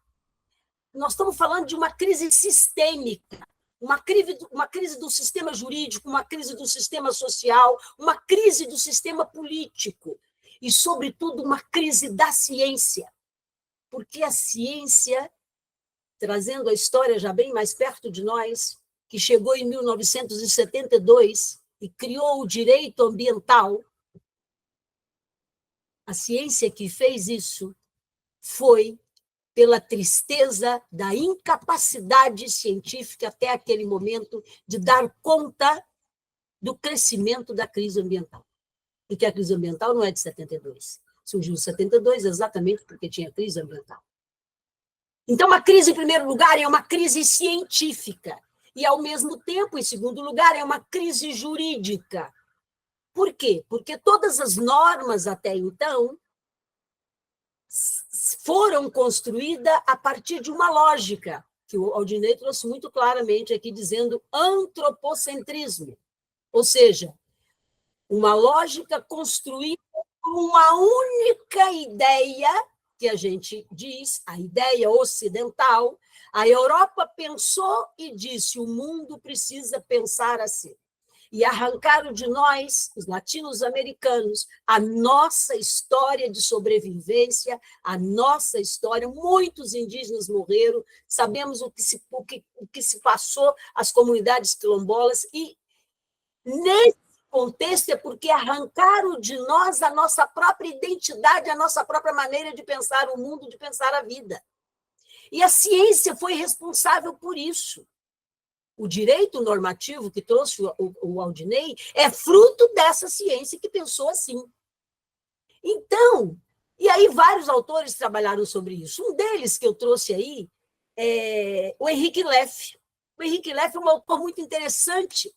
Nós estamos falando de uma crise sistêmica, uma crise do sistema jurídico, uma crise do sistema social, uma crise do sistema político e, sobretudo, uma crise da ciência. Porque a ciência, trazendo a história já bem mais perto de nós, que chegou em 1972 e criou o direito ambiental, a ciência que fez isso foi pela tristeza da incapacidade científica até aquele momento de dar conta do crescimento da crise ambiental. Porque a crise ambiental não é de 72. Surgiu em 72 exatamente porque tinha crise ambiental. Então, a crise, em primeiro lugar, é uma crise científica. E, ao mesmo tempo, em segundo lugar, é uma crise jurídica. Por quê? Porque todas as normas até então foram construídas a partir de uma lógica, que o Aldinei trouxe muito claramente aqui, dizendo antropocentrismo, ou seja, uma lógica construída por uma única ideia, que a gente diz, a ideia ocidental. A Europa pensou e disse: o mundo precisa pensar assim. E arrancaram de nós, os latinos-americanos, a nossa história de sobrevivência, a nossa história. Muitos indígenas morreram, sabemos o que se passou às comunidades quilombolas, e nesse contexto é porque arrancaram de nós a nossa própria identidade, a nossa própria maneira de pensar o mundo, de pensar a vida. E a ciência foi responsável por isso. O direito normativo que trouxe o Aldinei é fruto dessa ciência que pensou assim. Então, e aí vários autores trabalharam sobre isso. Um deles que eu trouxe aí é o Henrique Leff. O Henrique Leff é um autor muito interessante,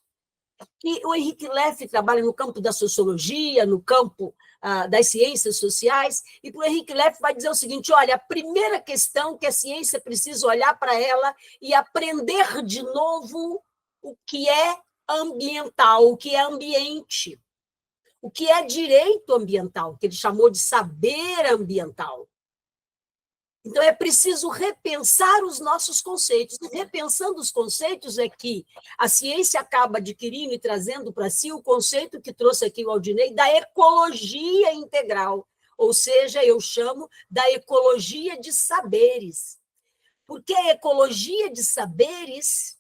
que o Henrique Leff trabalha no campo da sociologia, no campo das ciências sociais, e o Henrique Leff vai dizer o seguinte: olha, a primeira questão que a ciência precisa olhar para ela e aprender de novo o que é ambiental, o que é ambiente, o que é direito ambiental, que ele chamou de saber ambiental. Então, é preciso repensar os nossos conceitos. E repensando os conceitos é que a ciência acaba adquirindo e trazendo para si o conceito que trouxe aqui o Aldinei da ecologia integral, ou seja, eu chamo da ecologia de saberes. Porque a ecologia de saberes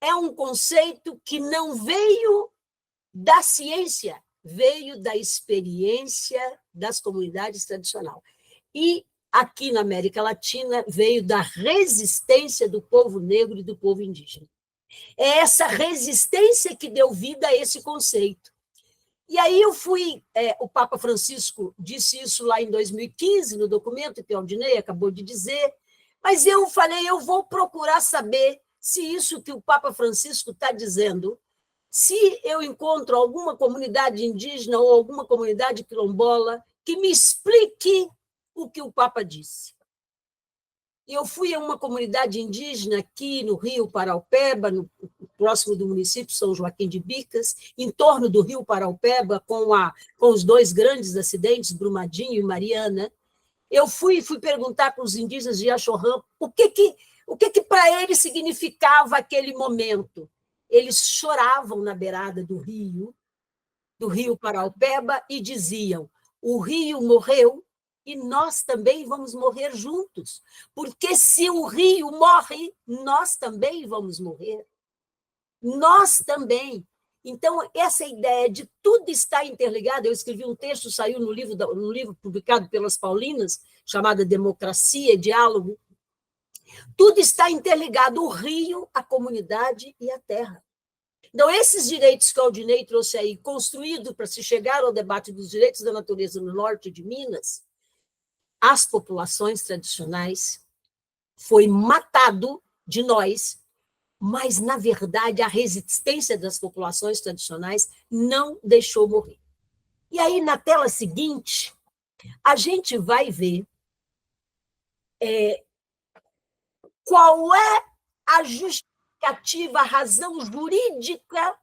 é um conceito que não veio da ciência, veio da experiência das comunidades tradicionais. E aqui na América Latina, veio da resistência do povo negro e do povo indígena. É essa resistência que deu vida a esse conceito. E aí o Papa Francisco disse isso lá em 2015, no documento que o Aldinei acabou de dizer, mas eu falei, eu vou procurar saber se isso que o Papa Francisco está dizendo, se eu encontro alguma comunidade indígena ou alguma comunidade quilombola que me explique o que o Papa disse. Eu fui a uma comunidade indígena aqui no Rio Paraupeba, próximo do município São Joaquim de Bicas, em torno do Rio Paraupeba, com os dois grandes acidentes, Brumadinho e Mariana. Eu fui perguntar para os indígenas de Axorrã o que para eles significava aquele momento. Eles choravam na beirada do Rio Paraupeba, e diziam: o rio morreu, e nós também vamos morrer juntos, porque se o rio morre, nós também vamos morrer. Nós também. Então, essa ideia de tudo estar interligado, eu escrevi um texto, saiu no livro publicado pelas Paulinas, chamado Democracia e Diálogo. Tudo está interligado, o rio, a comunidade e a terra. Então, esses direitos que o Aldinei trouxe aí, construído para se chegar ao debate dos direitos da natureza no norte de Minas, as populações tradicionais, foi matado de nós, mas, na verdade, a resistência das populações tradicionais não deixou morrer. E aí, na tela seguinte, a gente vai ver qual é a justificativa, a razão jurídica,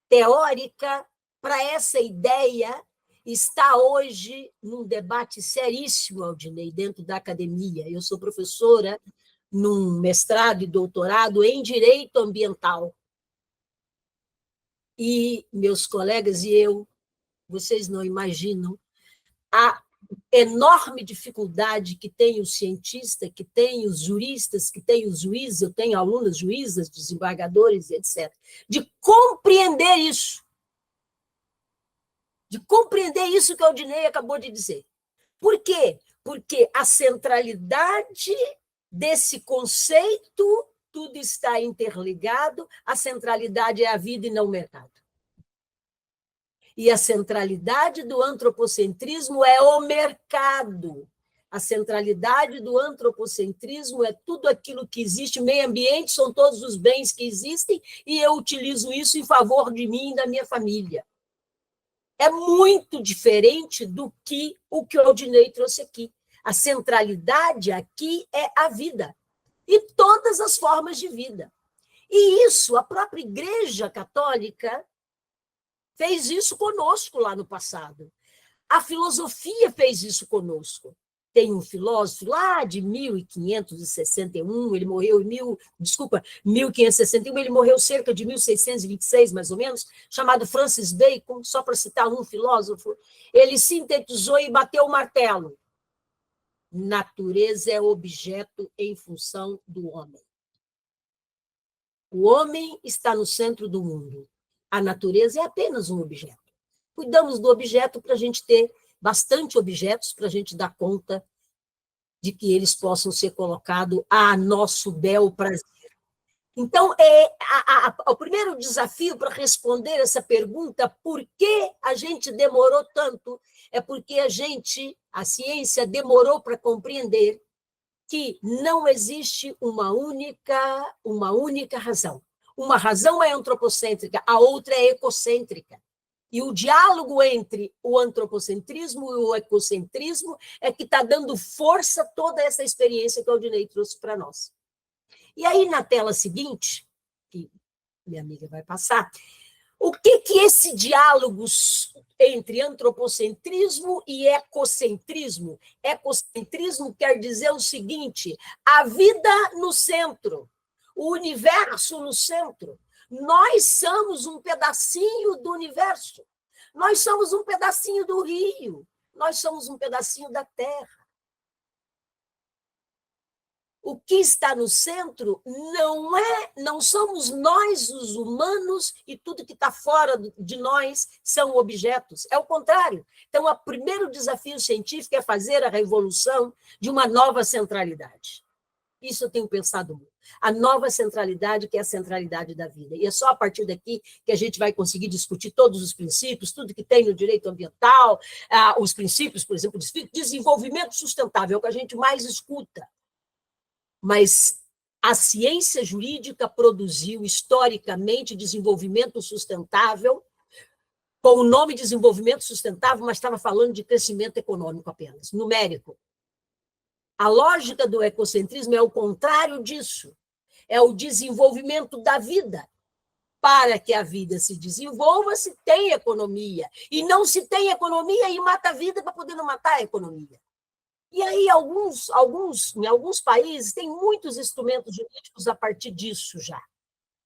teórica, para essa ideia está hoje num debate seríssimo, Aldinei, dentro da academia. Eu sou professora num mestrado e doutorado em Direito Ambiental. E meus colegas e eu, vocês não imaginam a enorme dificuldade que tem o cientista, que tem os juristas, que tem os juízes, eu tenho alunas juízas, desembargadores, etc., de compreender isso. De compreender isso que o Aldinei acabou de dizer. Por quê? Porque a centralidade desse conceito, tudo está interligado, a centralidade é a vida e não o mercado. E a centralidade do antropocentrismo é o mercado. A centralidade do antropocentrismo é tudo aquilo que existe, meio ambiente são todos os bens que existem, e eu utilizo isso em favor de mim e da minha família. É muito diferente do que o Aldinei trouxe aqui. A centralidade aqui é a vida, e todas as formas de vida. E isso, a própria Igreja Católica fez isso conosco lá no passado. A filosofia fez isso conosco. Tem um filósofo lá de 1561, ele morreu em 1561, ele morreu cerca de 1626, mais ou menos, chamado Francis Bacon, só para citar um filósofo. Ele sintetizou e bateu o martelo. Natureza é objeto em função do homem. O homem está no centro do mundo. A natureza é apenas um objeto. Cuidamos do objeto para a gente ter bastante objetos, para a gente dar conta de que eles possam ser colocados a nosso bel prazer. Então, o primeiro desafio para responder essa pergunta, por que a gente demorou tanto, é porque a ciência demorou para compreender que não existe uma única razão. Uma razão é antropocêntrica, a outra é ecocêntrica. E o diálogo entre o antropocentrismo e o ecocentrismo é que está dando força a toda essa experiência que o Aldinei trouxe para nós. E aí, na tela seguinte, que minha amiga vai passar, o que esse diálogo entre antropocentrismo e ecocentrismo? Ecocentrismo quer dizer o seguinte: a vida no centro, o universo no centro. Nós somos um pedacinho do universo, nós somos um pedacinho do rio, nós somos um pedacinho da terra. O que está no centro não somos nós, os humanos, e tudo que está fora de nós são objetos. É o contrário. Então, o primeiro desafio científico é fazer a revolução de uma nova centralidade. Isso eu tenho pensado muito. A nova centralidade, que é a centralidade da vida. E é só a partir daqui que a gente vai conseguir discutir todos os princípios, tudo que tem no direito ambiental, os princípios, por exemplo, de desenvolvimento sustentável, é o que a gente mais escuta. Mas a ciência jurídica produziu, historicamente, desenvolvimento sustentável, com o nome desenvolvimento sustentável, mas estava falando de crescimento econômico apenas, numérico. A lógica do ecocentrismo é o contrário disso. É o desenvolvimento da vida. Para que a vida se desenvolva, se tem economia. E não se tem economia e mata a vida para poder não matar a economia. E aí, em alguns países, tem muitos instrumentos jurídicos a partir disso já.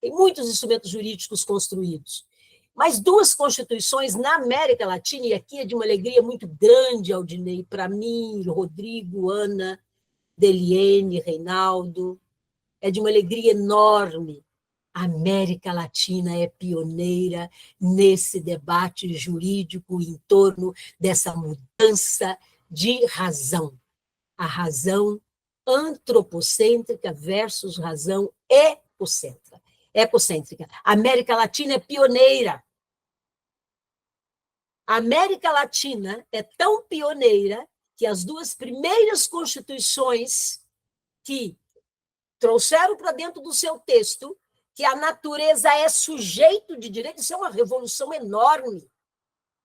Tem muitos instrumentos jurídicos construídos. Mas 2 constituições na América Latina, e aqui é de uma alegria muito grande, Aldinei, para mim, Rodrigo, Ana, Deliene, Reinaldo, é de uma alegria enorme. A América Latina é pioneira nesse debate jurídico em torno dessa mudança de razão. A razão antropocêntrica versus razão ecocêntrica. A América Latina é pioneira. A América Latina é tão pioneira que as 2 primeiras constituições que trouxeram para dentro do seu texto que a natureza é sujeito de direito, isso é uma revolução enorme,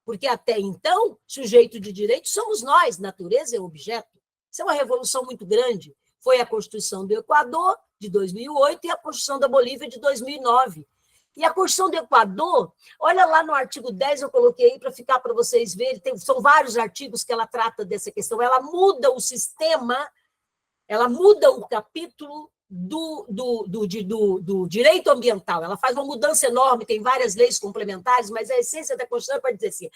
porque até então, sujeito de direito somos nós, natureza é objeto. Isso é uma revolução muito grande. Foi a Constituição do Equador, de 2008, e a Constituição da Bolívia, de 2009. E a Constituição do Equador, olha lá no artigo 10, eu coloquei aí para ficar para vocês verem, são vários artigos que ela trata dessa questão, ela muda o sistema, ela muda o capítulo do direito ambiental, ela faz uma mudança enorme, tem várias leis complementares, mas a essência da Constituição é para dizer assim,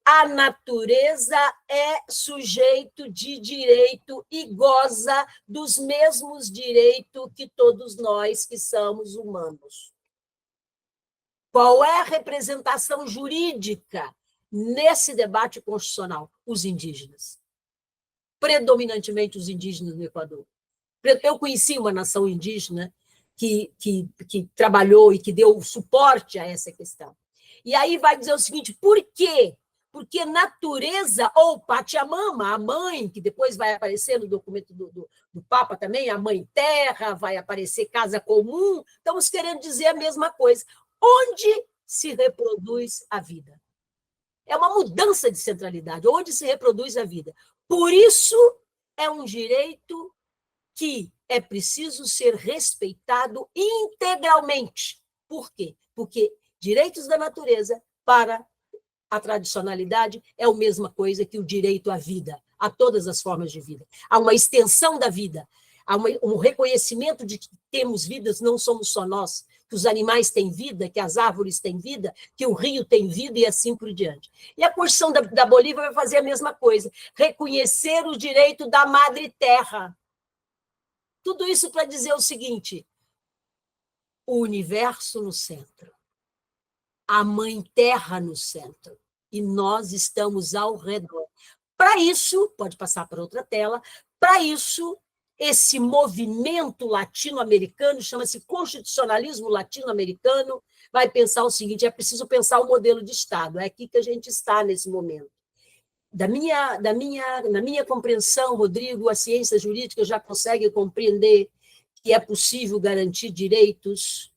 a natureza é sujeito de direito e goza dos mesmos direitos que todos nós que somos humanos. Qual é a representação jurídica nesse debate constitucional? Os indígenas. Predominantemente os indígenas do Equador. Eu conheci uma nação indígena que trabalhou e que deu suporte a essa questão. E aí vai dizer o seguinte, por quê? Porque natureza, ou Pachamama, a mãe, que depois vai aparecer no documento do Papa também, a mãe terra, vai aparecer casa comum, estamos querendo dizer a mesma coisa. Onde se reproduz a vida? É uma mudança de centralidade, onde se reproduz a vida. Por isso, é um direito que é preciso ser respeitado integralmente. Por quê? Porque direitos da natureza para a tradicionalidade é a mesma coisa que o direito à vida, a todas as formas de vida. Há uma extensão da vida, há um reconhecimento de que temos vidas, não somos só nós, que os animais têm vida, que as árvores têm vida, que o rio tem vida e assim por diante. E a Constituição da Bolívia vai fazer a mesma coisa, reconhecer o direito da madre terra. Tudo isso para dizer o seguinte, o universo no centro, a mãe terra no centro, e nós estamos ao redor. Para isso, pode passar para outra tela, para isso, esse movimento latino-americano, chama-se constitucionalismo latino-americano, vai pensar o seguinte, é preciso pensar o modelo de Estado, é aqui que a gente está nesse momento. Na minha compreensão, Rodrigo, a ciência jurídica já consegue compreender que é possível garantir direitos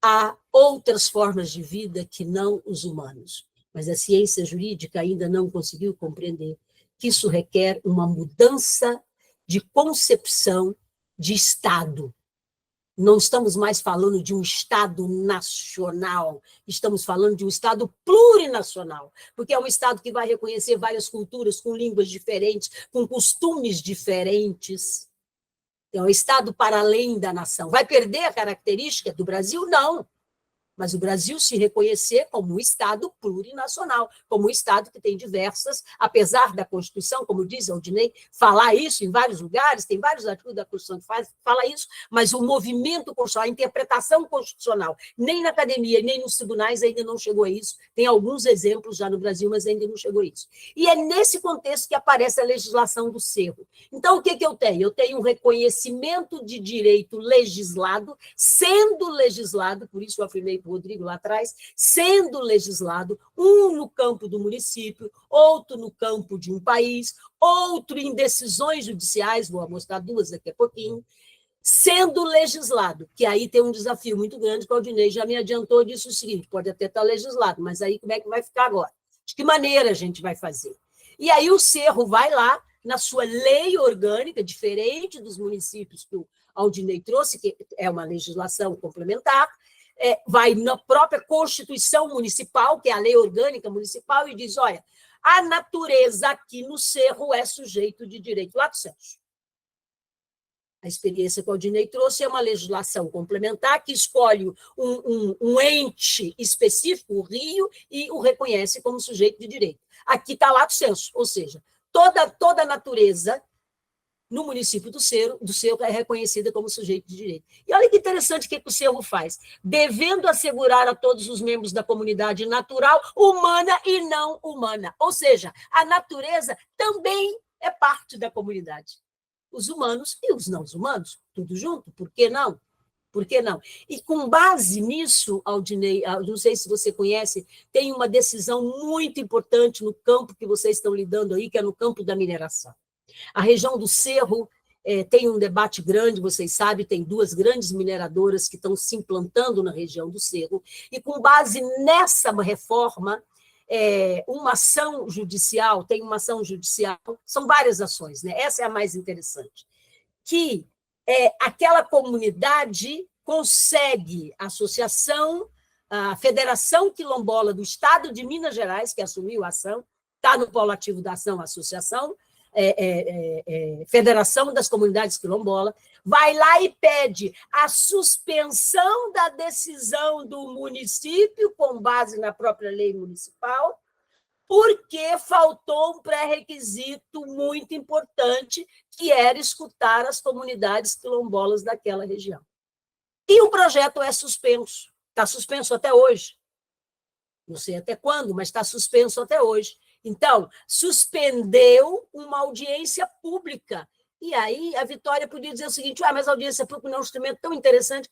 há outras formas de vida que não os humanos. Mas a ciência jurídica ainda não conseguiu compreender que isso requer uma mudança de concepção de Estado. Não estamos mais falando de um Estado nacional, estamos falando de um Estado plurinacional, porque é um Estado que vai reconhecer várias culturas, com línguas diferentes, com costumes diferentes. É um Estado para além da nação. Vai perder a característica do Brasil? Não. Mas o Brasil se reconhecer como um Estado plurinacional, como um Estado que tem diversas, apesar da Constituição, como diz Aldinei, falar isso em vários lugares, tem vários artigos da Constituição que fala isso, mas o movimento constitucional, a interpretação constitucional, nem na academia, nem nos tribunais ainda não chegou a isso. Tem alguns exemplos já no Brasil, mas ainda não chegou a isso. E é nesse contexto que aparece a legislação do Cerro. Então, o que eu tenho? Eu tenho um reconhecimento de direito legislado, sendo legislado, por isso eu afirmei para o Rodrigo lá atrás, sendo legislado, um no campo do município, outro no campo de um país, outro em decisões judiciais, vou mostrar duas daqui a pouquinho, sendo legislado, que aí tem um desafio muito grande, que o Aldinei já me adiantou, disse o seguinte, pode até estar legislado, mas aí como é que vai ficar agora? De que maneira a gente vai fazer? E aí o Cerro vai lá, na sua lei orgânica, diferente dos municípios que o Aldinei trouxe, que é uma legislação complementar, vai na própria Constituição Municipal, que é a lei orgânica municipal, e diz, olha, a natureza aqui no Cerro é sujeito de direito lato sensu. A experiência que o Aldinei trouxe é uma legislação complementar que escolhe um ente específico, o Rio, e o reconhece como sujeito de direito. Aqui está lato sensu, ou seja, toda a natureza no município do Cerro é reconhecida como sujeito de direito. E olha que interessante o que o Cerro faz. Devendo assegurar a todos os membros da comunidade natural, humana e não humana. Ou seja, a natureza também é parte da comunidade. Os humanos e os não humanos, tudo junto, por que não? Por que não? E com base nisso, Aldinei, não sei se você conhece, tem uma decisão muito importante no campo que vocês estão lidando aí, que é no campo da mineração. A região do Cerro tem um debate grande, vocês sabem, tem duas grandes mineradoras que estão se implantando na região do Cerro, e com base nessa reforma, uma ação judicial, são várias ações, né? Essa é a mais interessante, que aquela comunidade consegue a Federação Quilombola do Estado de Minas Gerais, que assumiu a ação, está no polo ativo da ação, a associação, Federação das Comunidades Quilombola, vai lá e pede a suspensão da decisão do município, com base na própria lei municipal, porque faltou um pré-requisito muito importante, que era escutar as comunidades quilombolas daquela região. E o projeto é suspenso, está suspenso até hoje. Não sei até quando, mas está suspenso até hoje. Então, suspendeu uma audiência pública. E aí a Vitória podia dizer o seguinte, mas a audiência pública não é um instrumento tão interessante.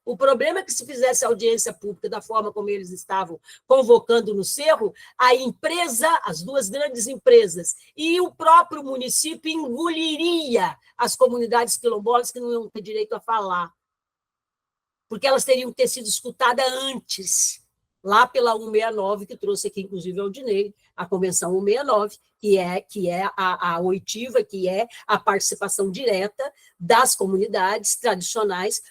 O problema é que se fizesse audiência pública da forma como eles estavam convocando no Cerro, a empresa, as duas grandes empresas e o próprio município engoliria as comunidades quilombolas que não iam ter direito a falar, porque elas teriam que ter sido escutadas antes, lá pela 169, que trouxe aqui, inclusive, o Aldinei, a Convenção 169, que é a oitiva, que é a participação direta das comunidades tradicionais,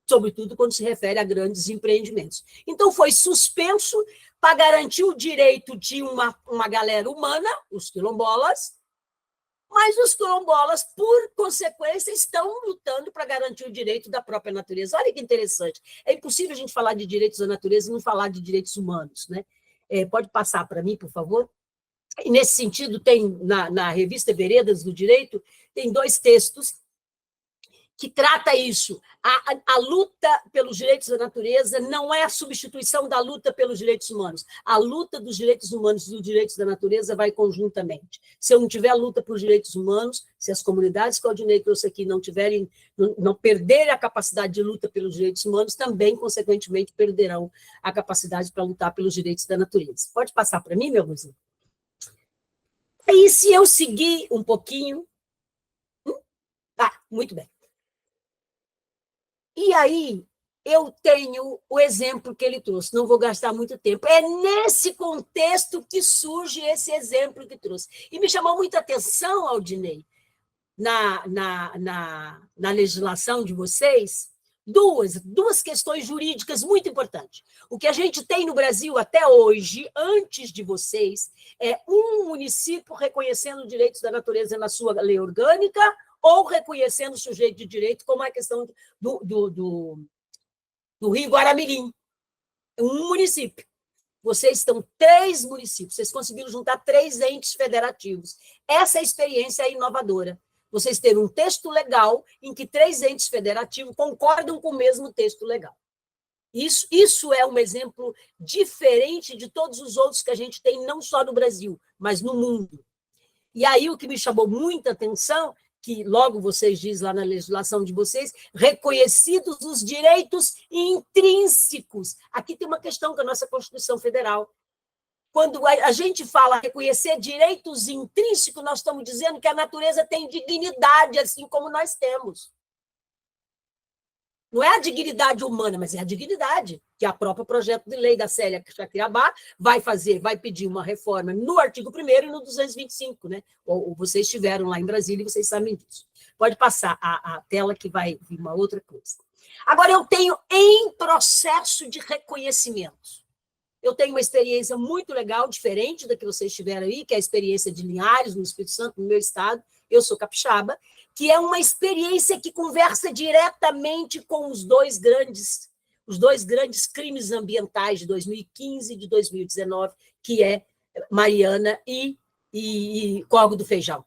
sobretudo quando se refere a grandes empreendimentos. Então, foi suspenso para garantir o direito de uma galera humana, os quilombolas, mas os quilombolas, por consequência, estão lutando para garantir o direito da própria natureza. Olha que interessante. É impossível a gente falar de direitos da natureza e não falar de direitos humanos, né? Pode passar para mim, por favor? E, nesse sentido, tem, na revista Veredas do Direito, tem dois textos que trata isso. A luta pelos direitos da natureza não é a substituição da luta pelos direitos humanos. A luta dos direitos humanos e dos direitos da natureza vai conjuntamente. Se eu não tiver a luta por direitos humanos, se as comunidades que o Aldinei trouxe aqui não perderem a capacidade de luta pelos direitos humanos, também, consequentemente, perderão a capacidade para lutar pelos direitos da natureza. Pode passar para mim, meu irmãozinho? Aí, se eu seguir um pouquinho... muito bem. E aí, eu tenho o exemplo que ele trouxe, não vou gastar muito tempo. É nesse contexto que surge esse exemplo que trouxe. E me chamou muita atenção, Aldinei, na legislação de vocês, duas questões jurídicas muito importantes. O que a gente tem no Brasil até hoje, antes de vocês, é um município reconhecendo direitos da natureza na sua lei orgânica ou reconhecendo o sujeito de direito, como a questão do Rio Guaramirim. Um município. Vocês estão 3 municípios, vocês conseguiram juntar 3 entes federativos. Essa experiência é inovadora. Vocês terem um texto legal em que 3 entes federativos concordam com o mesmo texto legal. Isso é um exemplo diferente de todos os outros que a gente tem, não só no Brasil, mas no mundo. E aí o que me chamou muita atenção, que logo vocês dizem lá na legislação de vocês, reconhecidos os direitos intrínsecos. Aqui tem uma questão com a nossa Constituição Federal. Quando a gente fala reconhecer direitos intrínsecos, nós estamos dizendo que a natureza tem dignidade, assim como nós temos. Não é a dignidade humana, mas é a dignidade, que a própria projeto de lei da Célia Chacriabá vai pedir uma reforma no artigo 1º e no 225, né? Ou vocês estiveram lá em Brasília e vocês sabem disso. Pode passar a tela que vai vir uma outra coisa. Agora, eu tenho em processo de reconhecimento. Eu tenho uma experiência muito legal, diferente da que vocês tiveram aí, que é a experiência de Linhares, no Espírito Santo, no meu estado. Eu sou capixaba, que é uma experiência que conversa diretamente com os dois grandes crimes ambientais de 2015 e de 2019, que é Mariana e Córrego do Feijão,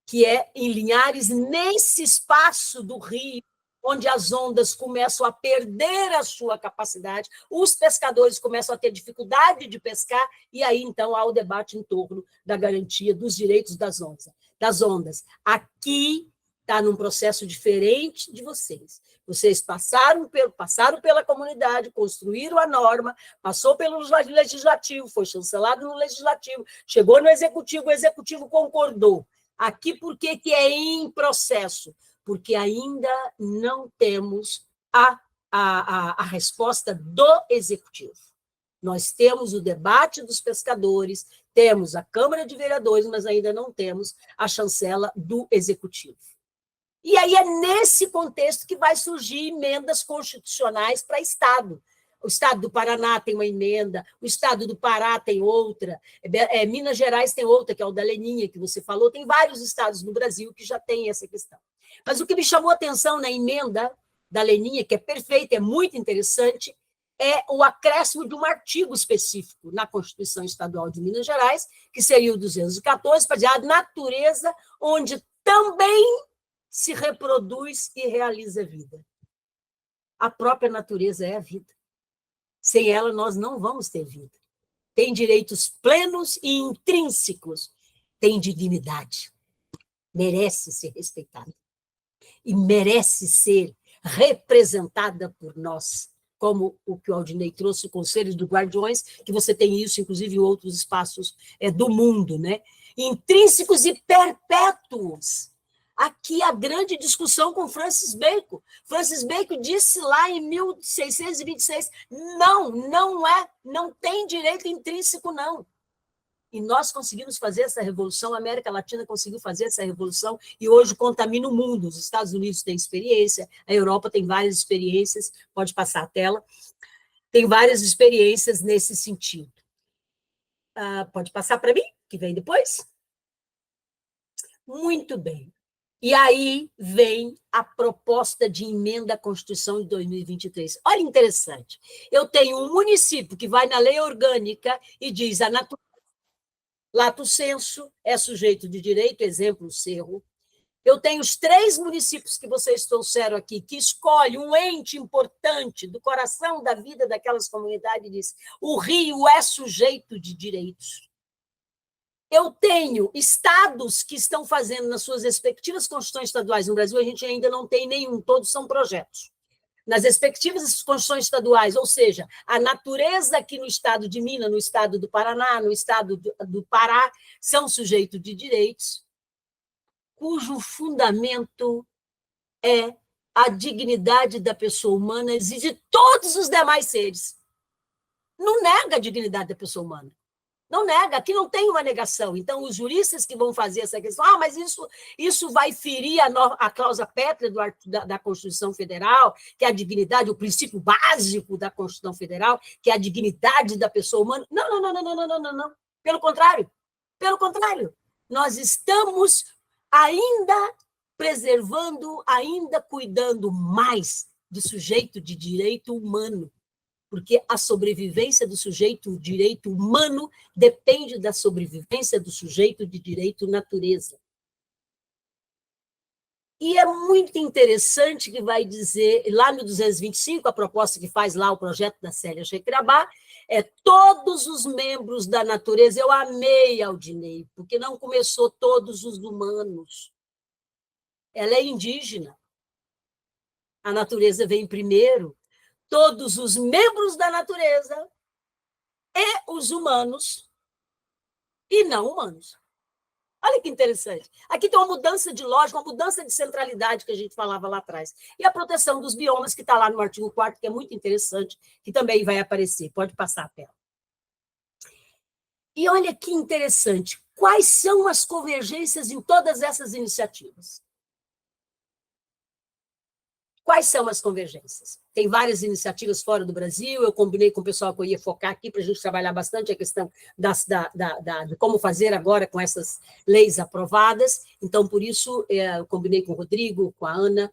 que é em Linhares, nesse espaço do rio, onde as ondas começam a perder a sua capacidade, os pescadores começam a ter dificuldade de pescar, e aí, então, há o debate em torno da garantia dos direitos das ondas. Aqui está num processo diferente de vocês. Vocês passaram pela comunidade, construíram a norma, passou pelo legislativo, foi chancelado no legislativo, chegou no executivo, o executivo concordou. Aqui, por que é em processo? Porque ainda não temos a resposta do executivo. Nós temos o debate dos pescadores, temos a Câmara de Vereadores, mas ainda não temos a chancela do executivo. E aí é nesse contexto que vai surgir emendas constitucionais para Estado. O Estado do Paraná tem uma emenda, o Estado do Pará tem outra, Minas Gerais tem outra, que é o da Leninha, que você falou, tem vários estados no Brasil que já têm essa questão. Mas o que me chamou a atenção na emenda da Leninha, que é perfeita, é muito interessante, é o acréscimo de um artigo específico na Constituição Estadual de Minas Gerais, que seria o 214, para dizer a natureza onde também se reproduz e realiza a vida. A própria natureza é a vida. Sem ela, nós não vamos ter vida. Tem direitos plenos e intrínsecos. Tem dignidade. Merece ser respeitada. E merece ser representada por nós, como o que o Aldinei trouxe, o Conselho dos Guardiões, que você tem isso, inclusive, em outros espaços do mundo, né? Intrínsecos e perpétuos. Aqui a grande discussão com Francis Bacon. Francis Bacon disse lá em 1626, não tem direito intrínseco, não. E nós conseguimos fazer essa revolução, a América Latina conseguiu fazer essa revolução, e hoje contamina o mundo. Os Estados Unidos têm experiência, a Europa tem várias experiências, pode passar a tela, tem várias experiências nesse sentido. Pode passar para mim, que vem depois? Muito bem. E aí vem a proposta de emenda à Constituição de 2023. Olha, interessante. Eu tenho um município que vai na lei orgânica e diz a natureza, lato sensu, é sujeito de direito, exemplo, o Cerro. Eu tenho os 3 municípios que vocês trouxeram aqui, que escolhe um ente importante do coração da vida daquelas comunidades e diz: o Rio é sujeito de direitos. Eu tenho estados que estão fazendo nas suas respectivas constituições estaduais. No Brasil, a gente ainda não tem nenhum, todos são projetos. Nas respectivas constituições estaduais, ou seja, a natureza aqui no estado de Minas, no estado do Paraná, no estado do Pará, são sujeitos de direitos, cujo fundamento é a dignidade da pessoa humana exige de todos os demais seres. Não nega a dignidade da pessoa humana. Não nega, aqui não tem uma negação. Então, os juristas que vão fazer essa questão, mas isso vai ferir a cláusula pétrea da Constituição Federal, que é a dignidade, o princípio básico da Constituição Federal, que é a dignidade da pessoa humana. Não, não, não, não, não, não, não, não. Pelo contrário. Pelo contrário. Nós estamos ainda preservando, ainda cuidando mais do sujeito de direito humano, porque a sobrevivência do sujeito de direito humano depende da sobrevivência do sujeito de direito natureza. E é muito interessante que vai dizer, lá no 225, a proposta que faz lá o projeto da Célia Shekrabá, é todos os membros da natureza. Eu amei Aldinei, porque não começou todos os humanos. Ela é indígena. A natureza vem primeiro. Todos os membros da natureza e os humanos e não humanos. Olha que interessante. Aqui tem uma mudança de lógica, uma mudança de centralidade que a gente falava lá atrás. E a proteção dos biomas, que está lá no artigo 4º, que é muito interessante, que também vai aparecer. Pode passar a tela. E olha que interessante. Quais são as convergências em todas essas iniciativas? Quais são as convergências? Tem várias iniciativas fora do Brasil, eu combinei com o pessoal que eu ia focar aqui para a gente trabalhar bastante a questão de como fazer agora com essas leis aprovadas, então, por isso, eu combinei com o Rodrigo, com a Ana,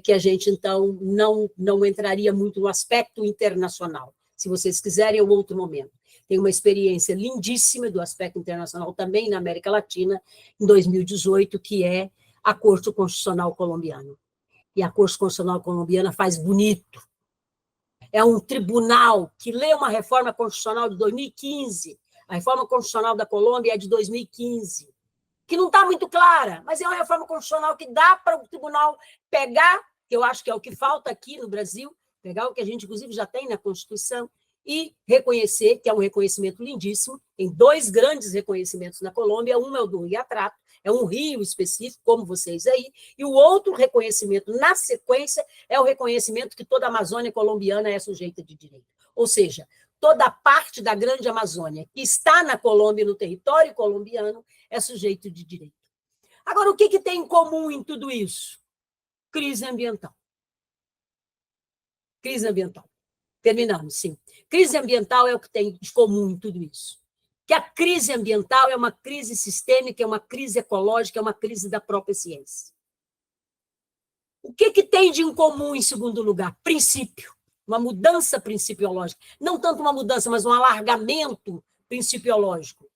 que a gente, então, não entraria muito no aspecto internacional. Se vocês quiserem, é um outro momento. Tem uma experiência lindíssima do aspecto internacional também na América Latina, em 2018, que é a Corte Constitucional Colombiana. E a Corte Constitucional Colombiana faz bonito. É um tribunal que lê uma reforma constitucional de 2015. A reforma constitucional da Colômbia é de 2015, que não está muito clara, mas é uma reforma constitucional que dá para o tribunal pegar, que eu acho que é o que falta aqui no Brasil, pegar o que a gente, inclusive, já tem na Constituição, e reconhecer, que é um reconhecimento lindíssimo, tem 2 grandes reconhecimentos na Colômbia, um é o do Yatrato, é um rio específico, como vocês aí, e o outro reconhecimento, na sequência, é o reconhecimento que toda a Amazônia colombiana é sujeita de direito. Ou seja, toda a parte da Grande Amazônia que está na Colômbia, no território colombiano, é sujeito de direito. Agora, o que tem em comum em tudo isso? Crise ambiental. Crise ambiental. Terminamos, sim. Crise ambiental é o que tem de comum em tudo isso. Que a crise ambiental é uma crise sistêmica, é uma crise ecológica, é uma crise da própria ciência. O que tem de incomum, em segundo lugar? Princípio, uma mudança principiológica. Não tanto uma mudança, mas um alargamento principiológico.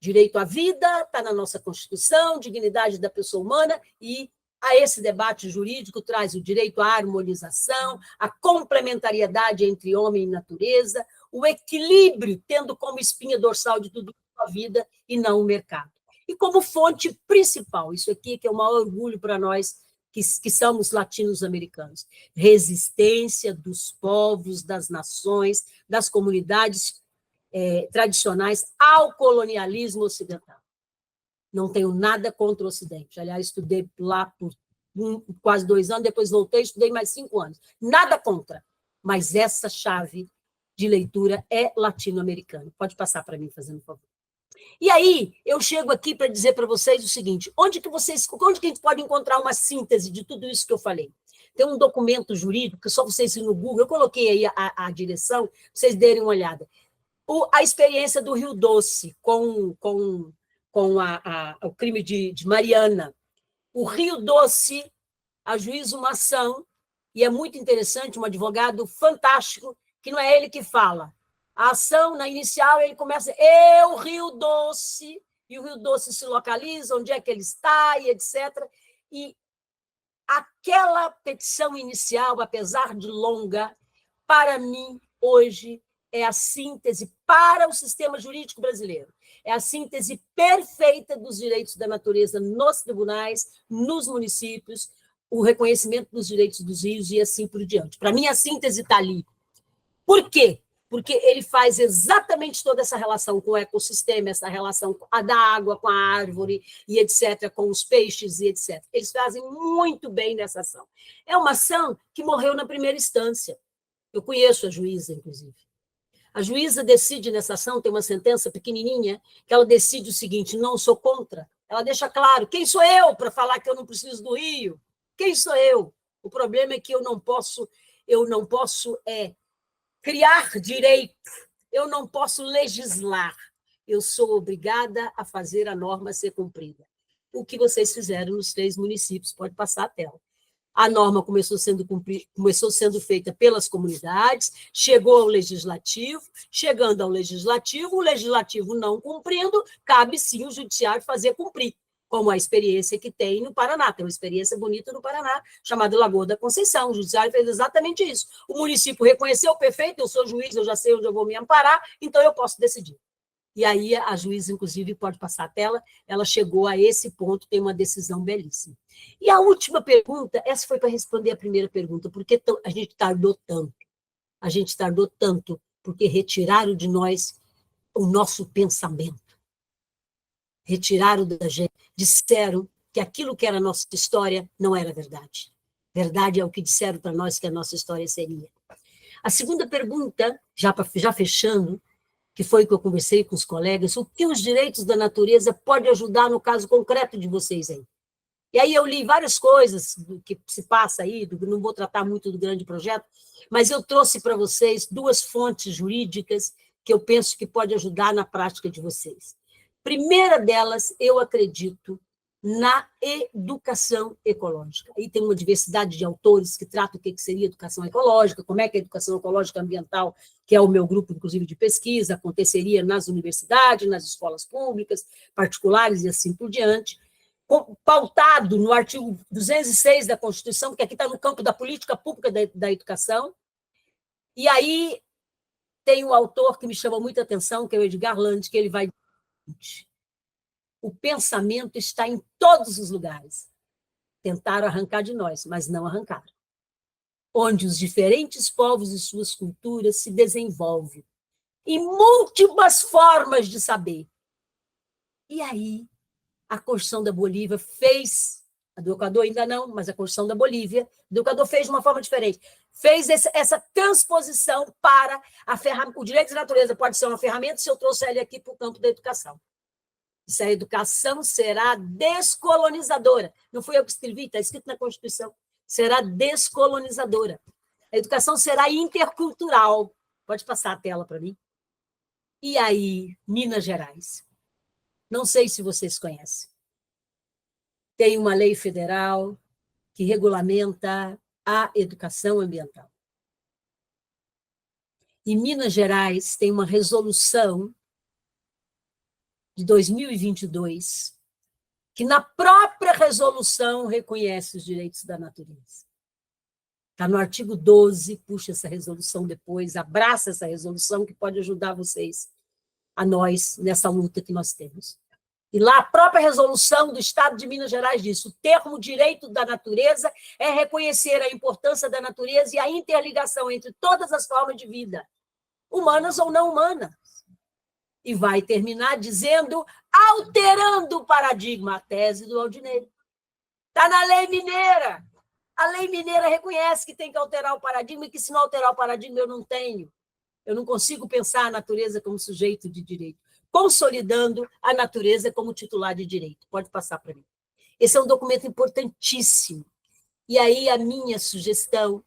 Direito à vida está na nossa Constituição, dignidade da pessoa humana, e a esse debate jurídico traz o direito à harmonização, a complementariedade entre homem e natureza, o equilíbrio, tendo como espinha dorsal de tudo a vida e não o mercado. E como fonte principal, isso aqui que é o maior orgulho para nós que somos latino-americanos, resistência dos povos, das nações, das comunidades tradicionais ao colonialismo ocidental. Não tenho nada contra o Ocidente. Aliás, estudei lá por quase 2 anos, depois voltei, estudei mais 5 anos. Nada contra, mas essa chave de leitura é latino-americana. Pode passar para mim, fazendo favor. E aí, eu chego aqui para dizer para vocês o seguinte, onde que a gente pode encontrar uma síntese de tudo isso que eu falei? Tem um documento jurídico, que só vocês irem no Google, eu coloquei aí a direção, para vocês derem uma olhada. A experiência do Rio Doce com o crime de Mariana. O Rio Doce ajuiza uma ação, e é muito interessante, um advogado fantástico, que não é ele que fala. A ação, na inicial, ele começa, eu, Rio Doce, e o Rio Doce se localiza, onde é que ele está, e etc. E aquela petição inicial, apesar de longa, para mim, hoje, é a síntese para o sistema jurídico brasileiro. É a síntese perfeita dos direitos da natureza nos tribunais, nos municípios, o reconhecimento dos direitos dos rios e assim por diante. Para mim, a síntese está ali. Por quê? porque ele faz exatamente toda essa relação com o ecossistema, essa relação da água com a árvore, e etc., com os peixes, e etc. Eles fazem muito bem nessa ação. É uma ação que morreu na primeira instância. Eu conheço a juíza, inclusive. A juíza decide nessa ação, tem uma sentença pequenininha, que ela decide o seguinte: não sou contra. Ela deixa claro, quem sou eu para falar que eu não preciso do rio? Quem sou eu? O problema é que eu não posso criar direito, eu não posso legislar, eu sou obrigada a fazer a norma ser cumprida. O que vocês fizeram nos 3 municípios, pode passar a tela. A norma começou sendo feita pelas comunidades, chegou ao legislativo, chegando ao legislativo, o legislativo não cumprindo, cabe sim o judiciário fazer cumprir, como a experiência que tem no Paraná. Tem uma experiência bonita no Paraná, chamada Lagoa da Conceição. O judiciário fez exatamente isso. O município reconheceu, perfeito, eu sou juiz, eu já sei onde eu vou me amparar, então eu posso decidir. E aí a juíza, inclusive, pode passar a tela, ela chegou a esse ponto, tem uma decisão belíssima. E a última pergunta, essa foi para responder a primeira pergunta, por que a gente tardou tanto? A gente tardou tanto porque retiraram de nós o nosso pensamento. Retiraram da gente, disseram que aquilo que era a nossa história não era verdade. Verdade é o que disseram para nós que a nossa história seria. A segunda pergunta, já fechando, que foi que eu conversei com os colegas, o que os direitos da natureza podem ajudar no caso concreto de vocês aí? E aí eu li várias coisas do que se passa aí, não vou tratar muito do grande projeto, mas eu trouxe para vocês 2 fontes jurídicas que eu penso que pode ajudar na prática de vocês. Primeira delas, eu acredito na educação ecológica. Aí tem uma diversidade de autores que tratam o que seria educação ecológica, como é que a educação ecológica ambiental, que é o meu grupo, inclusive, de pesquisa, aconteceria nas universidades, nas escolas públicas, particulares e assim por diante, pautado no artigo 206 da Constituição, que aqui está no campo da política pública da educação. E aí tem um autor que me chama muita atenção, que é o Edgar Land, que ele vai dizer: o pensamento está em todos os lugares. Tentaram arrancar de nós, mas não arrancaram. Onde os diferentes povos e suas culturas se desenvolvem em múltiplas formas de saber. E aí, a Constituição da Bolívia fez, a do Equador ainda não, mas a Constituição da Bolívia, do Equador fez de uma forma diferente. Fez essa transposição para a ferramenta. O direito da natureza pode ser uma ferramenta se eu trouxer ele aqui para o campo da educação. Se a educação será descolonizadora. Não fui eu que escrevi, está escrito na Constituição. Será descolonizadora. A educação será intercultural. Pode passar a tela para mim. E aí, Minas Gerais. Não sei se vocês conhecem. Tem uma lei federal que regulamenta a educação ambiental. E Minas Gerais tem uma resolução de 2022, que na própria resolução reconhece os direitos da natureza. Está no artigo 12, puxa essa resolução depois, abraça essa resolução que pode ajudar vocês, a nós, nessa luta que nós temos. E lá a própria resolução do Estado de Minas Gerais diz: o termo direito da natureza é reconhecer a importância da natureza e a interligação entre todas as formas de vida, humanas ou não humanas. E vai terminar dizendo, alterando o paradigma, a tese do Aldinei. Está na lei mineira. A lei mineira reconhece que tem que alterar o paradigma e que, se não alterar o paradigma, eu não tenho. Eu não consigo pensar a natureza como sujeito de direito, consolidando a natureza como titular de direito. Pode passar para mim. Esse é um documento importantíssimo. E aí a minha sugestão,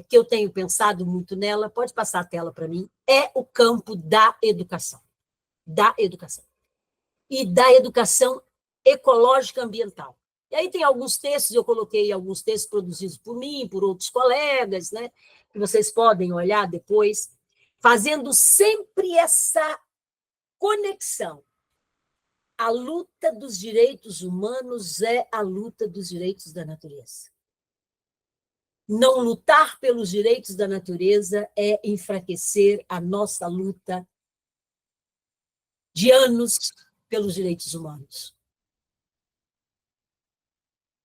que eu tenho pensado muito nela, pode passar a tela para mim, é o campo da educação. Da educação. E da educação ecológica ambiental. E aí tem alguns textos, eu coloquei alguns textos produzidos por mim, por outros colegas, né, que vocês podem olhar depois, fazendo sempre essa conexão. A luta dos direitos humanos é a luta dos direitos da natureza. Não lutar pelos direitos da natureza é enfraquecer a nossa luta de anos pelos direitos humanos.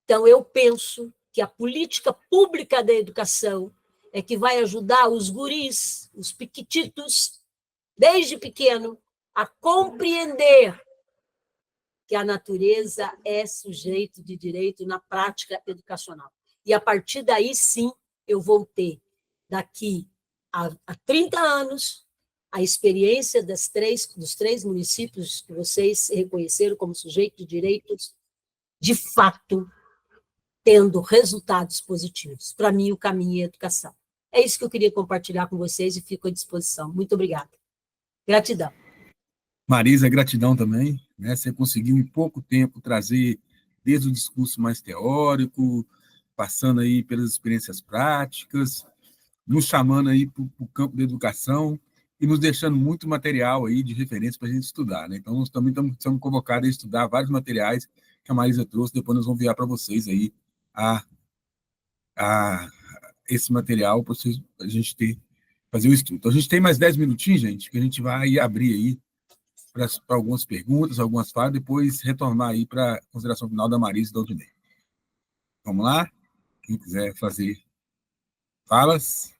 Então, eu penso que a política pública da educação é que vai ajudar os guris, os piquititos, desde pequeno, a compreender que a natureza é sujeito de direito na prática educacional. E, a partir daí, sim, eu vou ter, daqui a 30 anos, a experiência dos três municípios que vocês reconheceram como sujeito de direitos, de fato, tendo resultados positivos. Para mim, o caminho é a educação. É isso que eu queria compartilhar com vocês e fico à disposição. Muito obrigada. Gratidão. Marisa, gratidão também, né? Você conseguiu em pouco tempo trazer desde o discurso mais teórico, passando aí pelas experiências práticas, nos chamando aí para o campo da educação e nos deixando muito material aí de referência para a gente estudar, né? Então, nós também estamos convocados a estudar vários materiais que a Marisa trouxe, depois nós vamos enviar para vocês aí a esse material para a gente fazer o estudo. Então, a gente tem mais 10 minutinhos, gente, que a gente vai abrir aí para algumas perguntas, algumas falas, depois retornar aí para a consideração final da Marisa e da Aldinei. Vamos lá? Quem quiser fazer falas.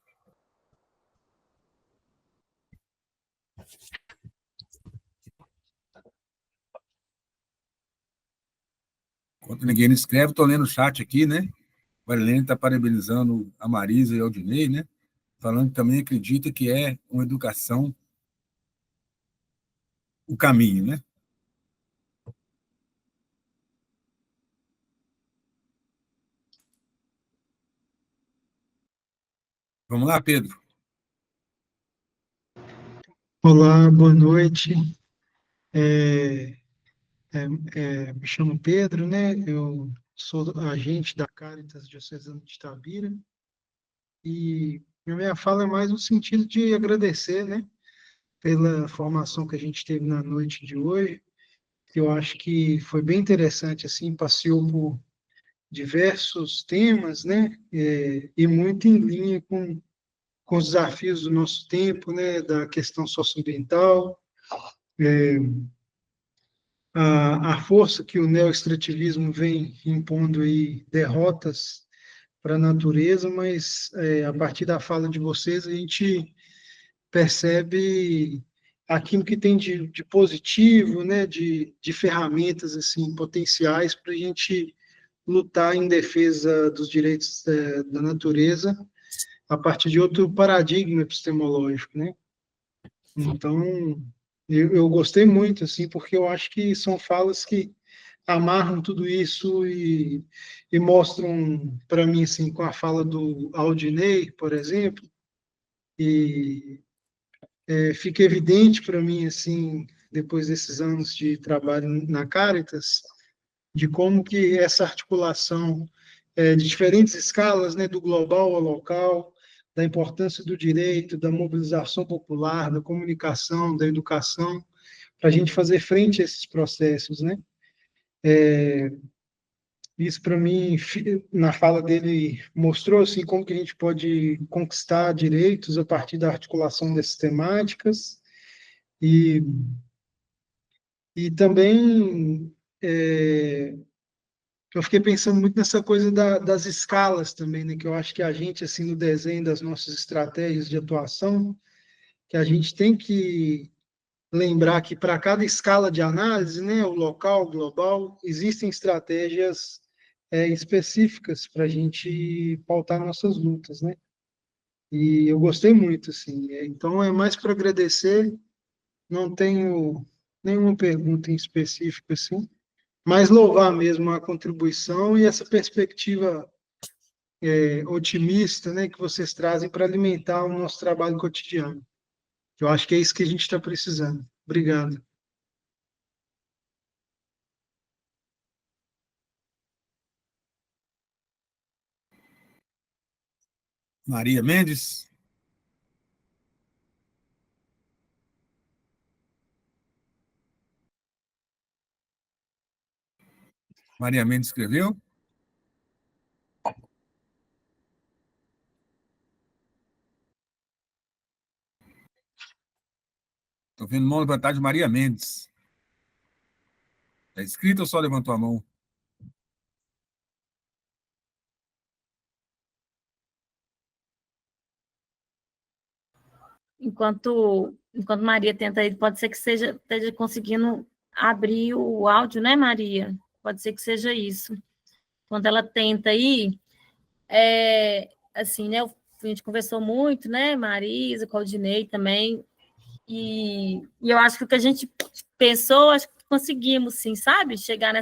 Enquanto ninguém não escreve, estou lendo o chat aqui, né? O Marilene está parabenizando a Marisa e a Aldinei, né? Falando que também acredita que é uma educação o caminho, né? Vamos lá, Pedro. Olá, boa noite. Me chamo Pedro, né? Eu sou agente da Caritas Diocesana de Itabira e a minha fala é mais no sentido de agradecer, né, pela formação que a gente teve na noite de hoje, que eu acho que foi bem interessante, assim, passeou por diversos temas, né, e muito em linha com os desafios do nosso tempo, né, da questão socioambiental, a força que o neoextrativismo vem impondo aí derrotas para a natureza, mas a partir da fala de vocês a gente percebe aquilo que tem de positivo, né, de ferramentas assim potenciais para a gente lutar em defesa dos direitos da natureza a partir de outro paradigma epistemológico, né? Então, eu gostei muito, assim, porque eu acho que são falas que amarram tudo isso e mostram para mim, assim, com a fala do Aldinei, por exemplo, e fica evidente para mim, assim, depois desses anos de trabalho na Caritas, de como que essa articulação de diferentes escalas, né, do global ao local, da importância do direito, da mobilização popular, da comunicação, da educação, para a gente fazer frente a esses processos, né? Isso, para mim, na fala dele, mostrou assim, como que a gente pode conquistar direitos a partir da articulação dessas temáticas e, e também eu fiquei pensando muito nessa coisa das escalas também, né? Que eu acho que a gente, assim, no desenho das nossas estratégias de atuação, que a gente tem que lembrar que para cada escala de análise, né, o local, o global, existem estratégias específicas para a gente pautar nossas lutas, né? E eu gostei muito, assim. Então, é mais para agradecer, não tenho nenhuma pergunta em específico, assim, mas louvar mesmo a contribuição e essa perspectiva otimista, né, que vocês trazem para alimentar o nosso trabalho cotidiano. Eu acho que é isso que a gente está precisando. Obrigado. Maria Mendes. Maria Mendes escreveu? Estou vendo mão levantada de Maria Mendes. Está escrito ou só levantou a mão? enquanto Maria tenta aí, pode ser que esteja conseguindo abrir o áudio, né, Maria? Pode ser que seja isso. Quando ela tenta aí, assim, né, a gente conversou muito, né, Marisa, Claudinei também, e eu acho que o que a gente pensou, acho que conseguimos, sim, sabe? Chegar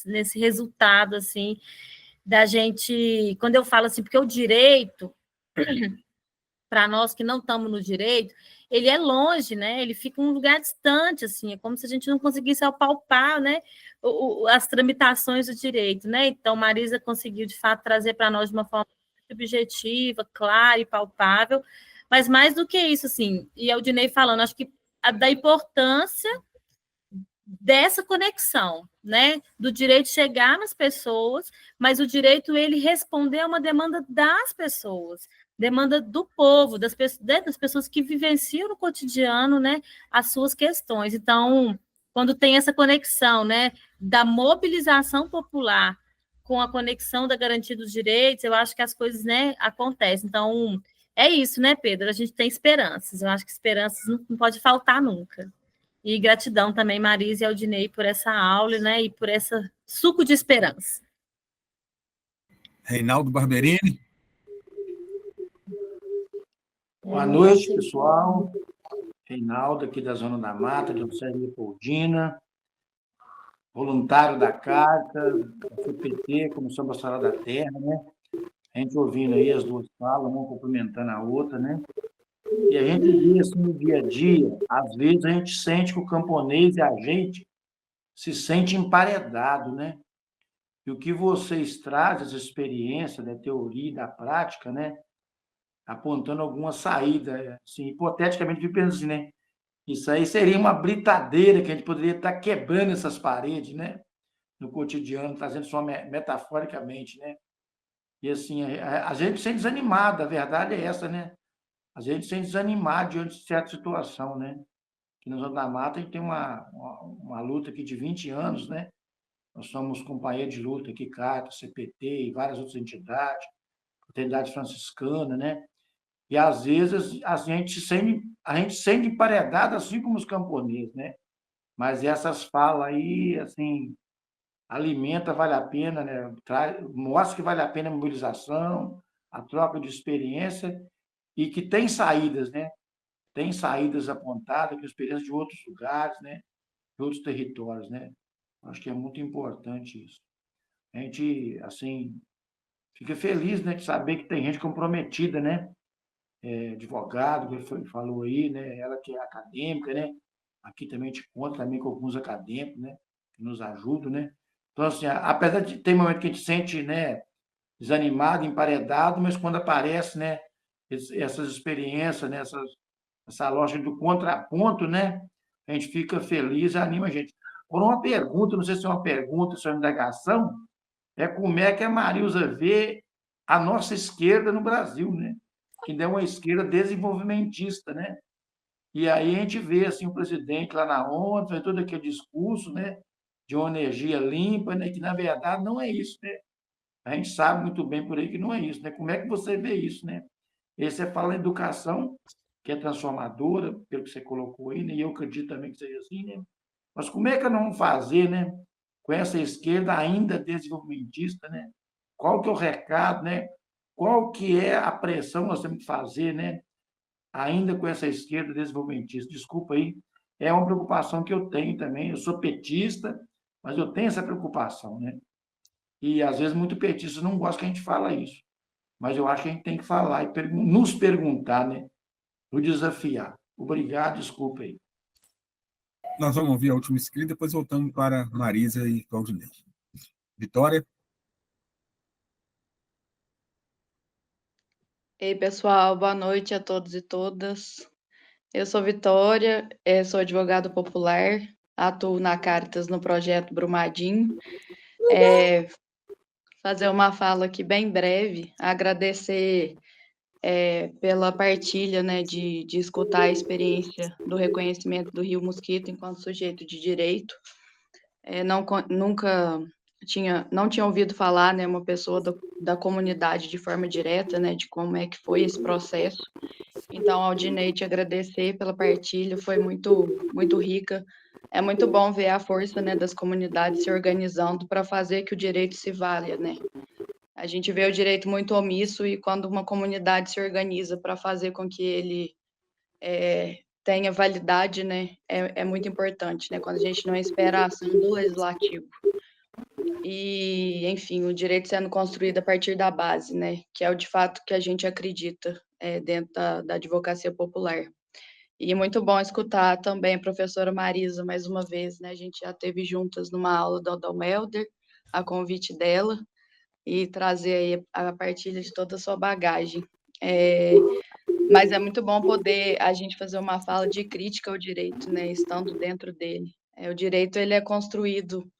nesse resultado, assim, da gente, quando eu falo assim, porque o direito, para nós que não estamos no direito, ele é longe, né? Ele fica em um lugar distante, assim, é como se a gente não conseguisse apalpar, né, as tramitações do direito, né? Então, Marisa conseguiu, de fato, trazer para nós de uma forma objetiva, clara e palpável, mas mais do que isso, assim, e é o Dinei falando, acho que da importância dessa conexão, né, do direito chegar nas pessoas, mas o direito ele responder a uma demanda das pessoas, demanda do povo, das pessoas que vivenciam no cotidiano, né, as suas questões. Então, quando tem essa conexão, né, da mobilização popular com a conexão da garantia dos direitos, eu acho que as coisas, né, acontecem. Então, é isso, né, Pedro? A gente tem esperanças. Eu acho que esperanças não pode faltar nunca. E gratidão também, Marisa e Aldinei, por essa aula, né, e por essa suco de esperança. Reinaldo Barberini. Boa noite, pessoal. Reinaldo, aqui da Zona da Mata, de José Leopoldina, voluntário da Carta, da CPT, Comissão Pastoral da Terra, né? A gente ouvindo aí as duas falas, uma complementando a outra, né? E a gente vê assim no dia a dia, às vezes a gente sente que o camponês e a gente se sente emparedado, né? E o que vocês trazem, essa experiência da teoria e da prática, né? Apontando alguma saída, assim, hipoteticamente, eu penso assim, né? Isso aí seria uma britadeira que a gente poderia estar quebrando essas paredes, né? No cotidiano, trazendo só metaforicamente, né? E assim, a gente se sente desanimado, a verdade é essa, né? A gente se sente desanimado diante de certa situação, né? Aqui na Zona da Mata a gente tem uma luta aqui de 20 anos, né? Nós somos companheiros de luta aqui, CARTA, CPT e várias outras entidades, Fraternidade Franciscana, né? E às vezes a gente sente emparedado, assim como os camponeses, né? Mas essas falas aí, assim, alimenta, vale a pena, né? Mostra que vale a pena a mobilização, a troca de experiência e que tem saídas, né? Tem saídas apontadas, com experiências de outros lugares, né? De outros territórios, né? Acho que é muito importante isso. A gente, assim, fica feliz, né, de saber que tem gente comprometida, né? Advogado, que ele falou aí, né? Ela que é acadêmica, né? Aqui também a gente conta também com alguns acadêmicos, né? Que nos ajudam, né? Então, assim, apesar de ter momento que a gente sente, né, desanimado, emparedado, mas quando aparece, né, essas experiências, né, essa lógica do contraponto, né, a gente fica feliz, anima a gente. Por uma pergunta, não sei se é uma pergunta, se é uma indagação, é como é que a Marilza vê a nossa esquerda no Brasil, né? Que ainda é uma esquerda desenvolvimentista, né? E aí a gente vê assim o presidente lá na ONU, faz todo aquele discurso, né, de uma energia limpa, né, que na verdade não é isso, né? A gente sabe muito bem por aí que não é isso, né? Como é que você vê isso, né? E aí você fala em educação, que é transformadora, pelo que você colocou aí, né? E eu acredito também que seja assim, né? Mas como é que nós vamos fazer, né, com essa esquerda ainda desenvolvimentista, né? Qual que é o recado, né? Qual que é a pressão que nós temos que fazer, né? Ainda com essa esquerda desenvolvimentista. Desculpa aí, é uma preocupação que eu tenho também. Eu sou petista, mas eu tenho essa preocupação, né? E às vezes muito petista não gosta que a gente fala isso. Mas eu acho que a gente tem que falar e nos perguntar, né? Nos desafiar. Obrigado, desculpa aí. Nós vamos ouvir a última inscrita, depois voltamos para Marisa e Claudinei. Vitória? Ei, pessoal, boa noite a todos e todas. Eu sou Vitória, sou advogada popular, atuo na Caritas no projeto Brumadinho. Fazer uma fala aqui bem breve, agradecer pela partilha, né, de escutar a experiência do reconhecimento do Rio Mosquito enquanto sujeito de direito. Nunca não tinha ouvido falar, né, uma pessoa da comunidade de forma direta, né, de como é que foi esse processo. Então, Aldinei, te agradecer pela partilha, foi muito rica. É muito bom ver a força, né, das comunidades se organizando para fazer que o direito se valha, né? A gente vê o direito muito omisso e quando uma comunidade se organiza para fazer com que ele tenha validade, né, é muito importante, né? Quando a gente não espera a ação do legislativo. E, enfim, o direito sendo construído a partir da base, né? Que é o de fato que a gente acredita dentro da advocacia popular. E muito bom escutar também a professora Marisa mais uma vez, né? A gente já teve juntas numa aula da Dom Helder, a convite dela, e trazer aí a partilha de toda a sua bagagem. Mas é muito bom poder a gente fazer uma fala de crítica ao direito, né? Estando dentro dele. O direito ele é construído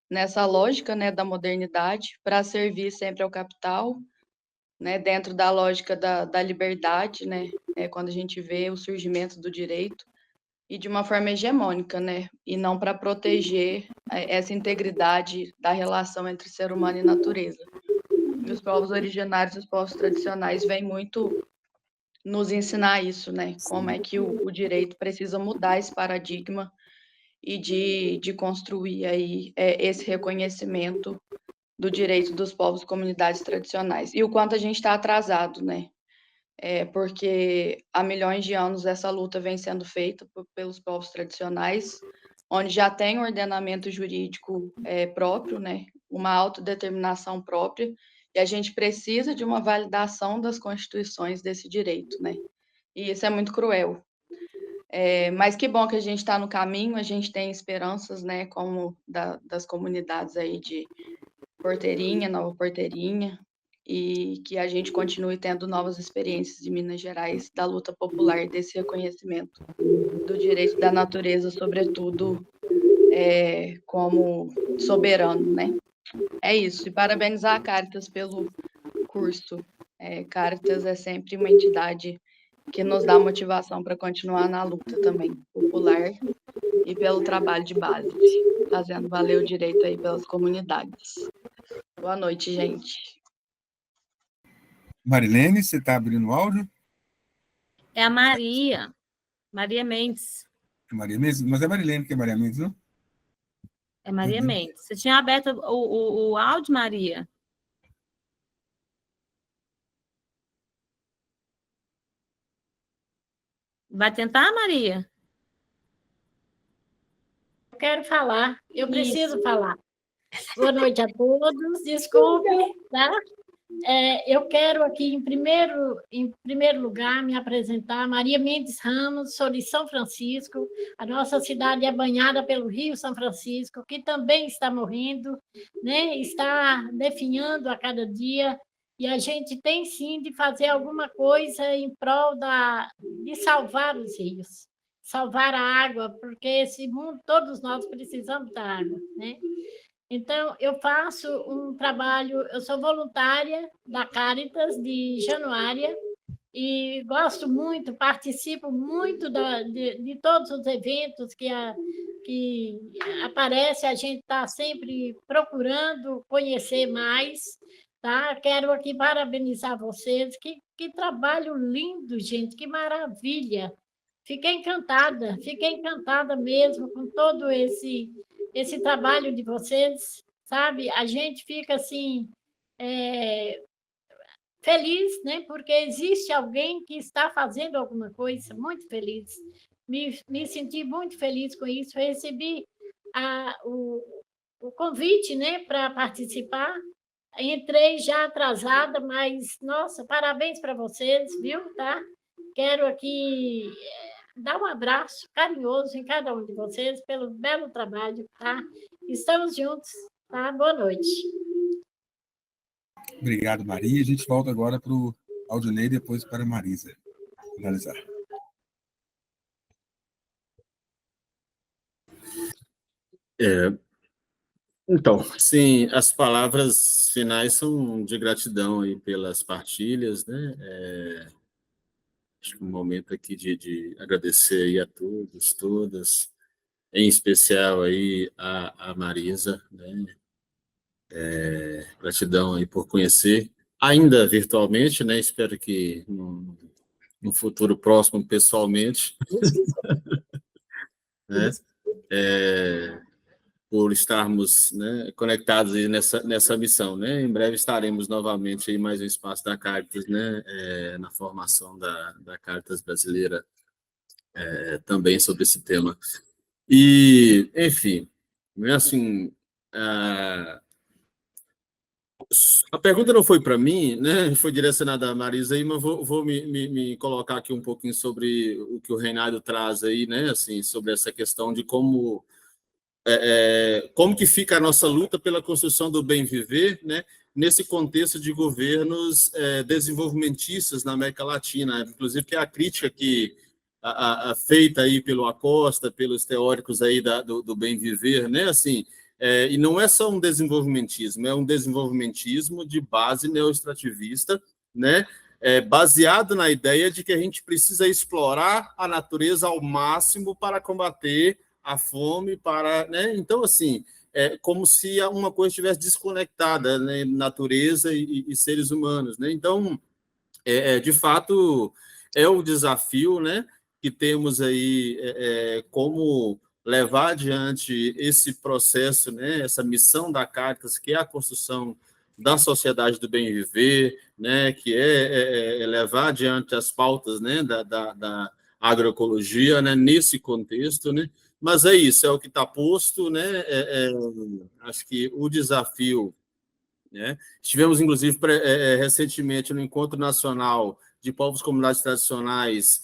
nessa lógica, né, da modernidade para servir sempre ao capital, né, dentro da lógica da liberdade, né, quando a gente vê o surgimento do direito, e de uma forma hegemônica, né, e não para proteger essa integridade da relação entre ser humano e natureza. E os povos originários, os povos tradicionais, vêm muito nos ensinar isso, né, como é que o direito precisa mudar esse paradigma e de construir aí esse reconhecimento do direito dos povos e comunidades tradicionais. E o quanto a gente está atrasado, né? Porque há milhões de anos essa luta vem sendo feita pelos povos tradicionais, onde já tem um ordenamento jurídico próprio, né? Uma autodeterminação própria, e a gente precisa de uma validação das constituições desse direito, né? E isso é muito cruel. Mas que bom que a gente está no caminho, a gente tem esperanças, né? Como das comunidades aí de Porteirinha, Nova Porteirinha, e que a gente continue tendo novas experiências de Minas Gerais, da luta popular, desse reconhecimento do direito da natureza, sobretudo como soberano, né? É isso, e parabenizar a Caritas pelo curso. Caritas é sempre uma entidade que nos dá motivação para continuar na luta também, popular, e pelo trabalho de base, fazendo valer o direito aí pelas comunidades. Boa noite, gente. Marilene, você está abrindo o áudio? É a Maria Mendes. É Maria Mendes? Mas é Marilene que é Maria Mendes, não? É Maria Mendes. Você tinha aberto o áudio, Maria? Vai tentar, Maria? Eu quero falar, eu preciso falar. Boa noite a todos, desculpe, tá? Eu quero aqui, em primeiro lugar, me apresentar. Maria Mendes Ramos, sou de São Francisco. A nossa cidade é banhada pelo Rio São Francisco, que também está morrendo, né? Está definhando a cada dia, e a gente tem, sim, de fazer alguma coisa em prol de salvar os rios, salvar a água, porque esse mundo, todos nós precisamos da água, né? Então, eu faço um trabalho, eu sou voluntária da Caritas de Januária e gosto muito, participo muito de todos os eventos que aparecem, a gente está sempre procurando conhecer mais, tá? Quero aqui parabenizar vocês, que trabalho lindo, gente, que maravilha! Fiquei encantada mesmo com todo esse trabalho de vocês, sabe? A gente fica assim feliz, né? Porque existe alguém que está fazendo alguma coisa, muito feliz. Me senti muito feliz com isso. Recebi o convite, né, para participar. Entrei já atrasada, mas, nossa, parabéns para vocês, viu? Tá? Quero aqui dar um abraço carinhoso em cada um de vocês pelo belo trabalho, tá? Estamos juntos, tá? Boa noite. Obrigado, Maria. A gente volta agora para o Aldinei e depois para a Marisa finalizar. Então, sim, as palavras finais são de gratidão aí pelas partilhas, né? Acho que um momento aqui de agradecer aí a todos, todas, em especial aí a Marisa, né? Gratidão aí por conhecer, ainda virtualmente, né? Espero que no futuro próximo, pessoalmente, né? Por estarmos, né, conectados aí nessa missão, né? Em breve estaremos novamente aí mais um espaço da Caritas, né, na formação da Caritas brasileira, também sobre esse tema. E, enfim, né, assim, a pergunta não foi para mim, né? Foi direcionada à Marisa aí, mas vou me colocar aqui um pouquinho sobre o que o Reinaldo traz aí, né? Assim, sobre essa questão de como que fica a nossa luta pela construção do bem viver, né? Nesse contexto de governos desenvolvimentistas na América Latina, inclusive que é a crítica que feita aí pelo Acosta, pelos teóricos aí do bem viver, né? Assim, e não é só um desenvolvimentismo, é um desenvolvimentismo de base neoextrativista, né? Baseado na ideia de que a gente precisa explorar a natureza ao máximo para combater a fome, né? Então, assim, é como se uma coisa estivesse desconectada, né? Natureza e seres humanos, né? Então, de fato, é o desafio, né? Que temos aí como levar adiante esse processo, né, essa missão da Caritas, que é a construção da sociedade do bem viver, né, que é levar adiante as pautas, né, da agroecologia, né, nesse contexto, né, mas é isso, é o que está posto, né, acho que o desafio, né, estivemos, inclusive, recentemente no Encontro Nacional de Povos e Comunidades Tradicionais,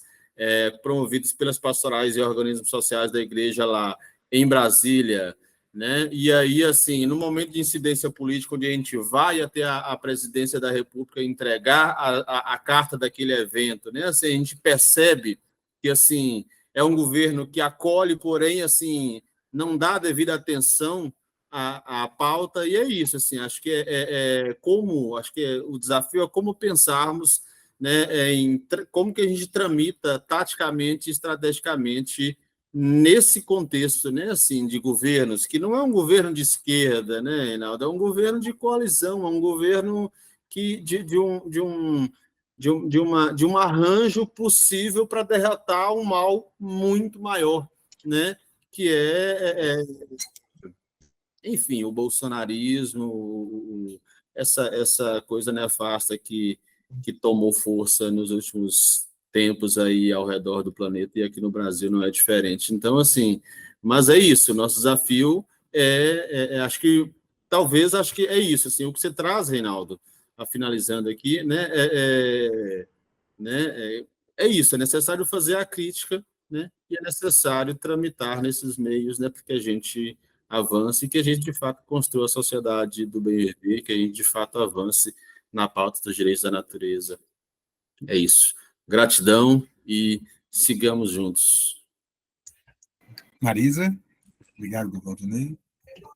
promovidos pelas pastorais e organismos sociais da igreja lá em Brasília, né? E aí, assim, no momento de incidência política, onde a gente vai até a presidência da República entregar a carta daquele evento, né? Assim, a gente percebe que, assim, é um governo que acolhe, porém, assim, não dá devida atenção à pauta, e é isso, assim, acho que o desafio é como pensarmos, né, como que a gente tramita taticamente e estrategicamente nesse contexto, né, assim, de governos, que não é um governo de esquerda, né, Reinaldo, é um governo de coalizão, é um governo que de um arranjo possível para derrotar um mal muito maior, né, que enfim, o bolsonarismo, essa coisa nefasta que tomou força nos últimos tempos aí ao redor do planeta, e aqui no Brasil não é diferente. Então, assim, mas é isso, nosso desafio acho que é isso, assim, o que você traz, Reinaldo, finalizando aqui, né, é isso, é necessário fazer a crítica, né, e é necessário tramitar nesses meios, né, porque a gente avance e que a gente, de fato, construa a sociedade do bem viver, que a gente, de fato, avance na pauta dos direitos da natureza. É isso. Gratidão e sigamos juntos. Marisa, obrigado, Valdinei.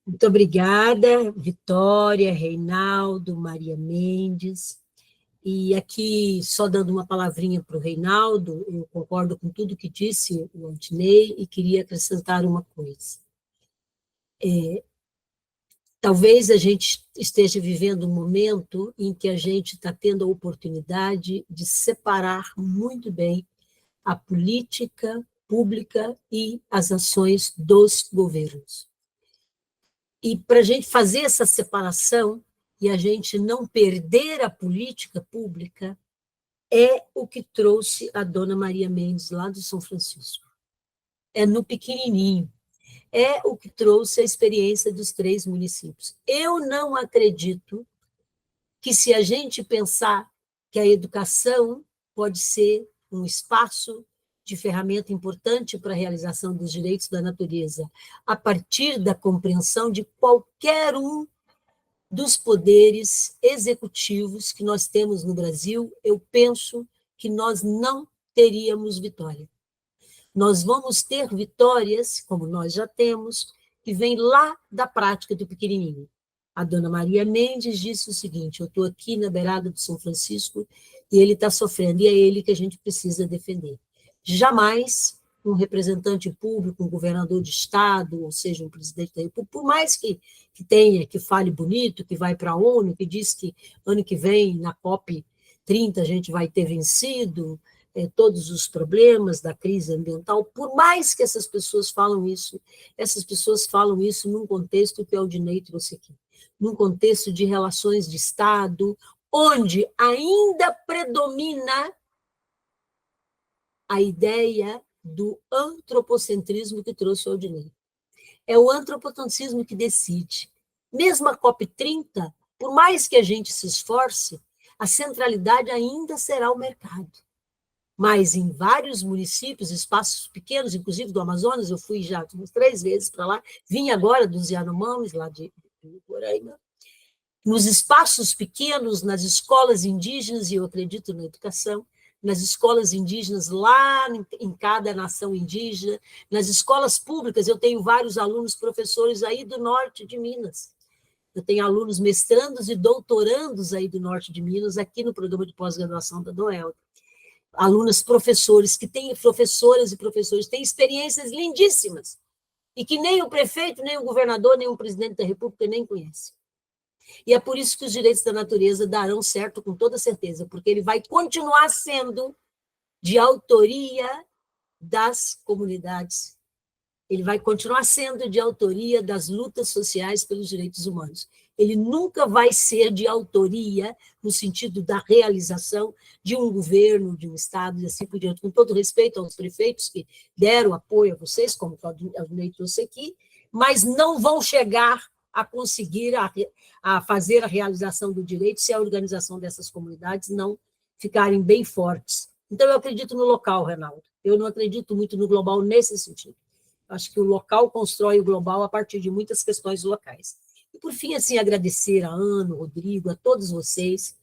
Muito obrigada, Vitória, Reinaldo, Maria Mendes. E aqui, só dando uma palavrinha para o Reinaldo, eu concordo com tudo que disse o Valdinei e queria acrescentar uma coisa. Talvez a gente esteja vivendo um momento em que a gente está tendo a oportunidade de separar muito bem a política pública e as ações dos governos. E para a gente fazer essa separação e a gente não perder a política pública, é o que trouxe a dona Maria Mendes lá do São Francisco. É no pequenininho. É o que trouxe a experiência dos 3 municípios. Eu não acredito que, se a gente pensar que a educação pode ser um espaço de ferramenta importante para a realização dos direitos da natureza, a partir da compreensão de qualquer um dos poderes executivos que nós temos no Brasil, eu penso que nós não teríamos vitória. Nós vamos ter vitórias, como nós já temos, que vêm lá da prática do pequenininho. A dona Maria Mendes disse o seguinte: eu estou aqui na beirada do São Francisco e ele está sofrendo, e é ele que a gente precisa defender. Jamais um representante público, um governador de estado, ou seja, um presidente da República, por mais que tenha, que fale bonito, que vai para a ONU, que diz que ano que vem, na COP30, a gente vai ter vencido, todos os problemas da crise ambiental, por mais que essas pessoas falam isso num contexto que o Aldinei trouxe aqui, num contexto de relações de Estado, onde ainda predomina a ideia do antropocentrismo que trouxe o Aldinei. É o antropocentrismo que decide. Mesmo a COP30, por mais que a gente se esforce, a centralidade ainda será o mercado. Mas em vários municípios, espaços pequenos, inclusive do Amazonas, eu fui já umas 3 vezes para lá, vim agora dos Yanomamis, lá de Roraima, nos espaços pequenos, nas escolas indígenas, e eu acredito na educação, nas escolas indígenas lá em cada nação indígena, nas escolas públicas, eu tenho vários alunos professores aí do norte de Minas. Eu tenho alunos mestrandos e doutorandos aí do norte de Minas, aqui no programa de pós-graduação da Noelda. Alunos professores, que têm professoras e professores, têm experiências lindíssimas, e que nem o prefeito, nem o governador, nem o presidente da República nem conhece. E é por isso que os direitos da natureza darão certo com toda certeza, porque ele vai continuar sendo de autoria das comunidades. Ele vai continuar sendo de autoria das lutas sociais pelos direitos humanos. Ele nunca vai ser de autoria no sentido da realização de um governo, de um Estado, e assim por diante, com todo respeito aos prefeitos que deram apoio a vocês, como o Aldinei trouxe aqui, mas não vão chegar a conseguir a fazer a realização do direito se a organização dessas comunidades não ficarem bem fortes. Então, eu acredito no local, Reinaldo. Eu não acredito muito no global nesse sentido. Acho que o local constrói o global a partir de muitas questões locais. E, por fim, assim, agradecer a Ana, Rodrigo, a todos vocês,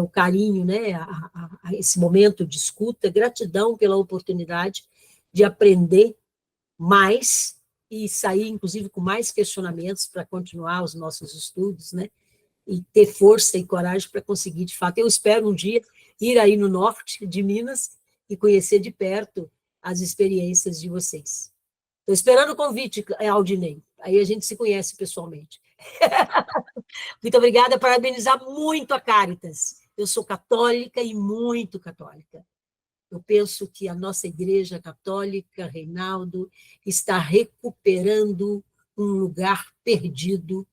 o carinho, né, a esse momento de escuta, gratidão pela oportunidade de aprender mais e sair, inclusive, com mais questionamentos para continuar os nossos estudos, né, e ter força e coragem para conseguir, de fato. Eu espero um dia ir aí no norte de Minas e conhecer de perto as experiências de vocês. Estou esperando o convite, Aldinei. Aí a gente se conhece pessoalmente. Muito obrigada, parabenizar muito a Caritas. Eu sou católica e muito católica. Eu penso que a nossa Igreja Católica, Reinaldo, está recuperando um lugar perdido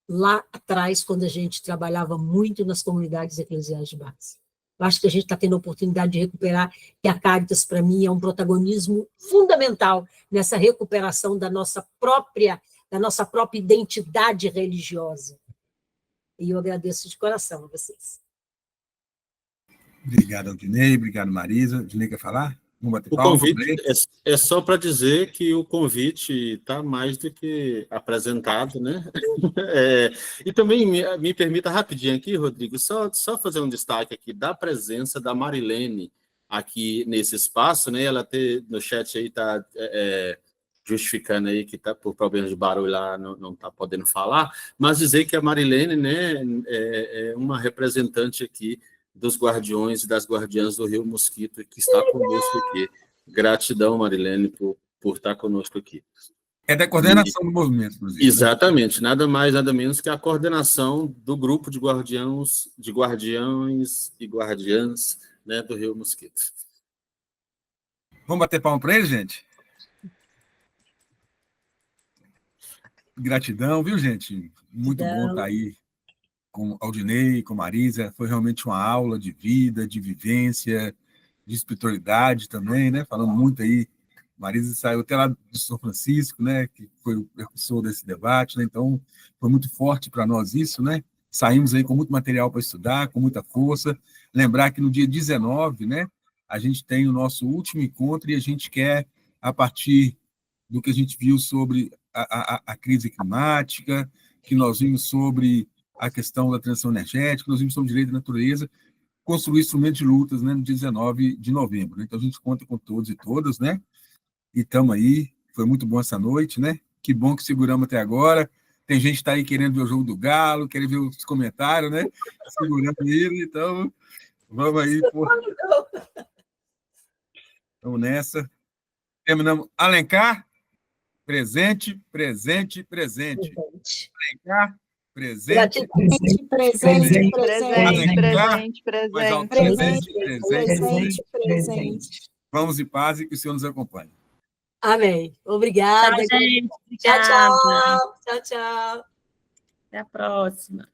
lá atrás, quando a gente trabalhava muito nas comunidades eclesiais de base. Eu acho que a gente está tendo a oportunidade de recuperar, e a Caritas, para mim, é um protagonismo fundamental nessa recuperação da nossa própria identidade religiosa. E eu agradeço de coração a vocês. Obrigado, Aldinei. Obrigado, Marisa. Aldinei quer falar? Vamos bater O palma. convite é só para dizer que o convite está mais do que apresentado, né? E também me permita rapidinho aqui, Rodrigo, só fazer um destaque aqui da presença da Marilene aqui nesse espaço, né? Ela no chat aí está justificando aí que está por problemas de barulho lá, não está podendo falar, mas dizer que a Marilene, né, é uma representante aqui dos guardiões e das guardiãs do Rio Mosquito, que está conosco aqui. Gratidão, Marilene, por estar conosco aqui. É da coordenação do movimento, inclusive. Exatamente, né? Nada mais, nada menos que a coordenação do grupo de guardiões e guardiãs, né, do Rio Mosquito. Vamos bater palma para ele, gente? Gratidão, viu, gente? Muito bom estar aí com Aldinei, com Marisa. Foi realmente uma aula de vida, de vivência, de espiritualidade também, né? Falando muito aí. Marisa saiu até lá de São Francisco, né? Que foi o precursor desse debate, né? Então, foi muito forte para nós isso, né? Saímos aí com muito material para estudar, com muita força. Lembrar que no dia 19, né? A gente tem o nosso último encontro e a gente quer, a partir do que a gente viu sobre a crise climática, que nós vimos sobre a questão da transição energética, nós vimos sobre o direito da natureza, construir instrumentos de lutas, né, no dia 19 de novembro. Né? Então, a gente conta com todos e todas, né? E estamos aí. Foi muito bom essa noite, né? Que bom que seguramos até agora. Tem gente que está aí querendo ver o jogo do Galo, querendo ver os comentários, né? Segurando ele, então vamos aí. Vamos nessa. Terminamos. Alencar, presente. Alencar, Presente. Gratidão. Presente, presente. Mais alto, presente. Vamos em paz e que o Senhor nos acompanhe. Amém. Obrigada. Tchau, gente. Tchau, Obrigada. tchau. Tchau, tchau. Até a próxima.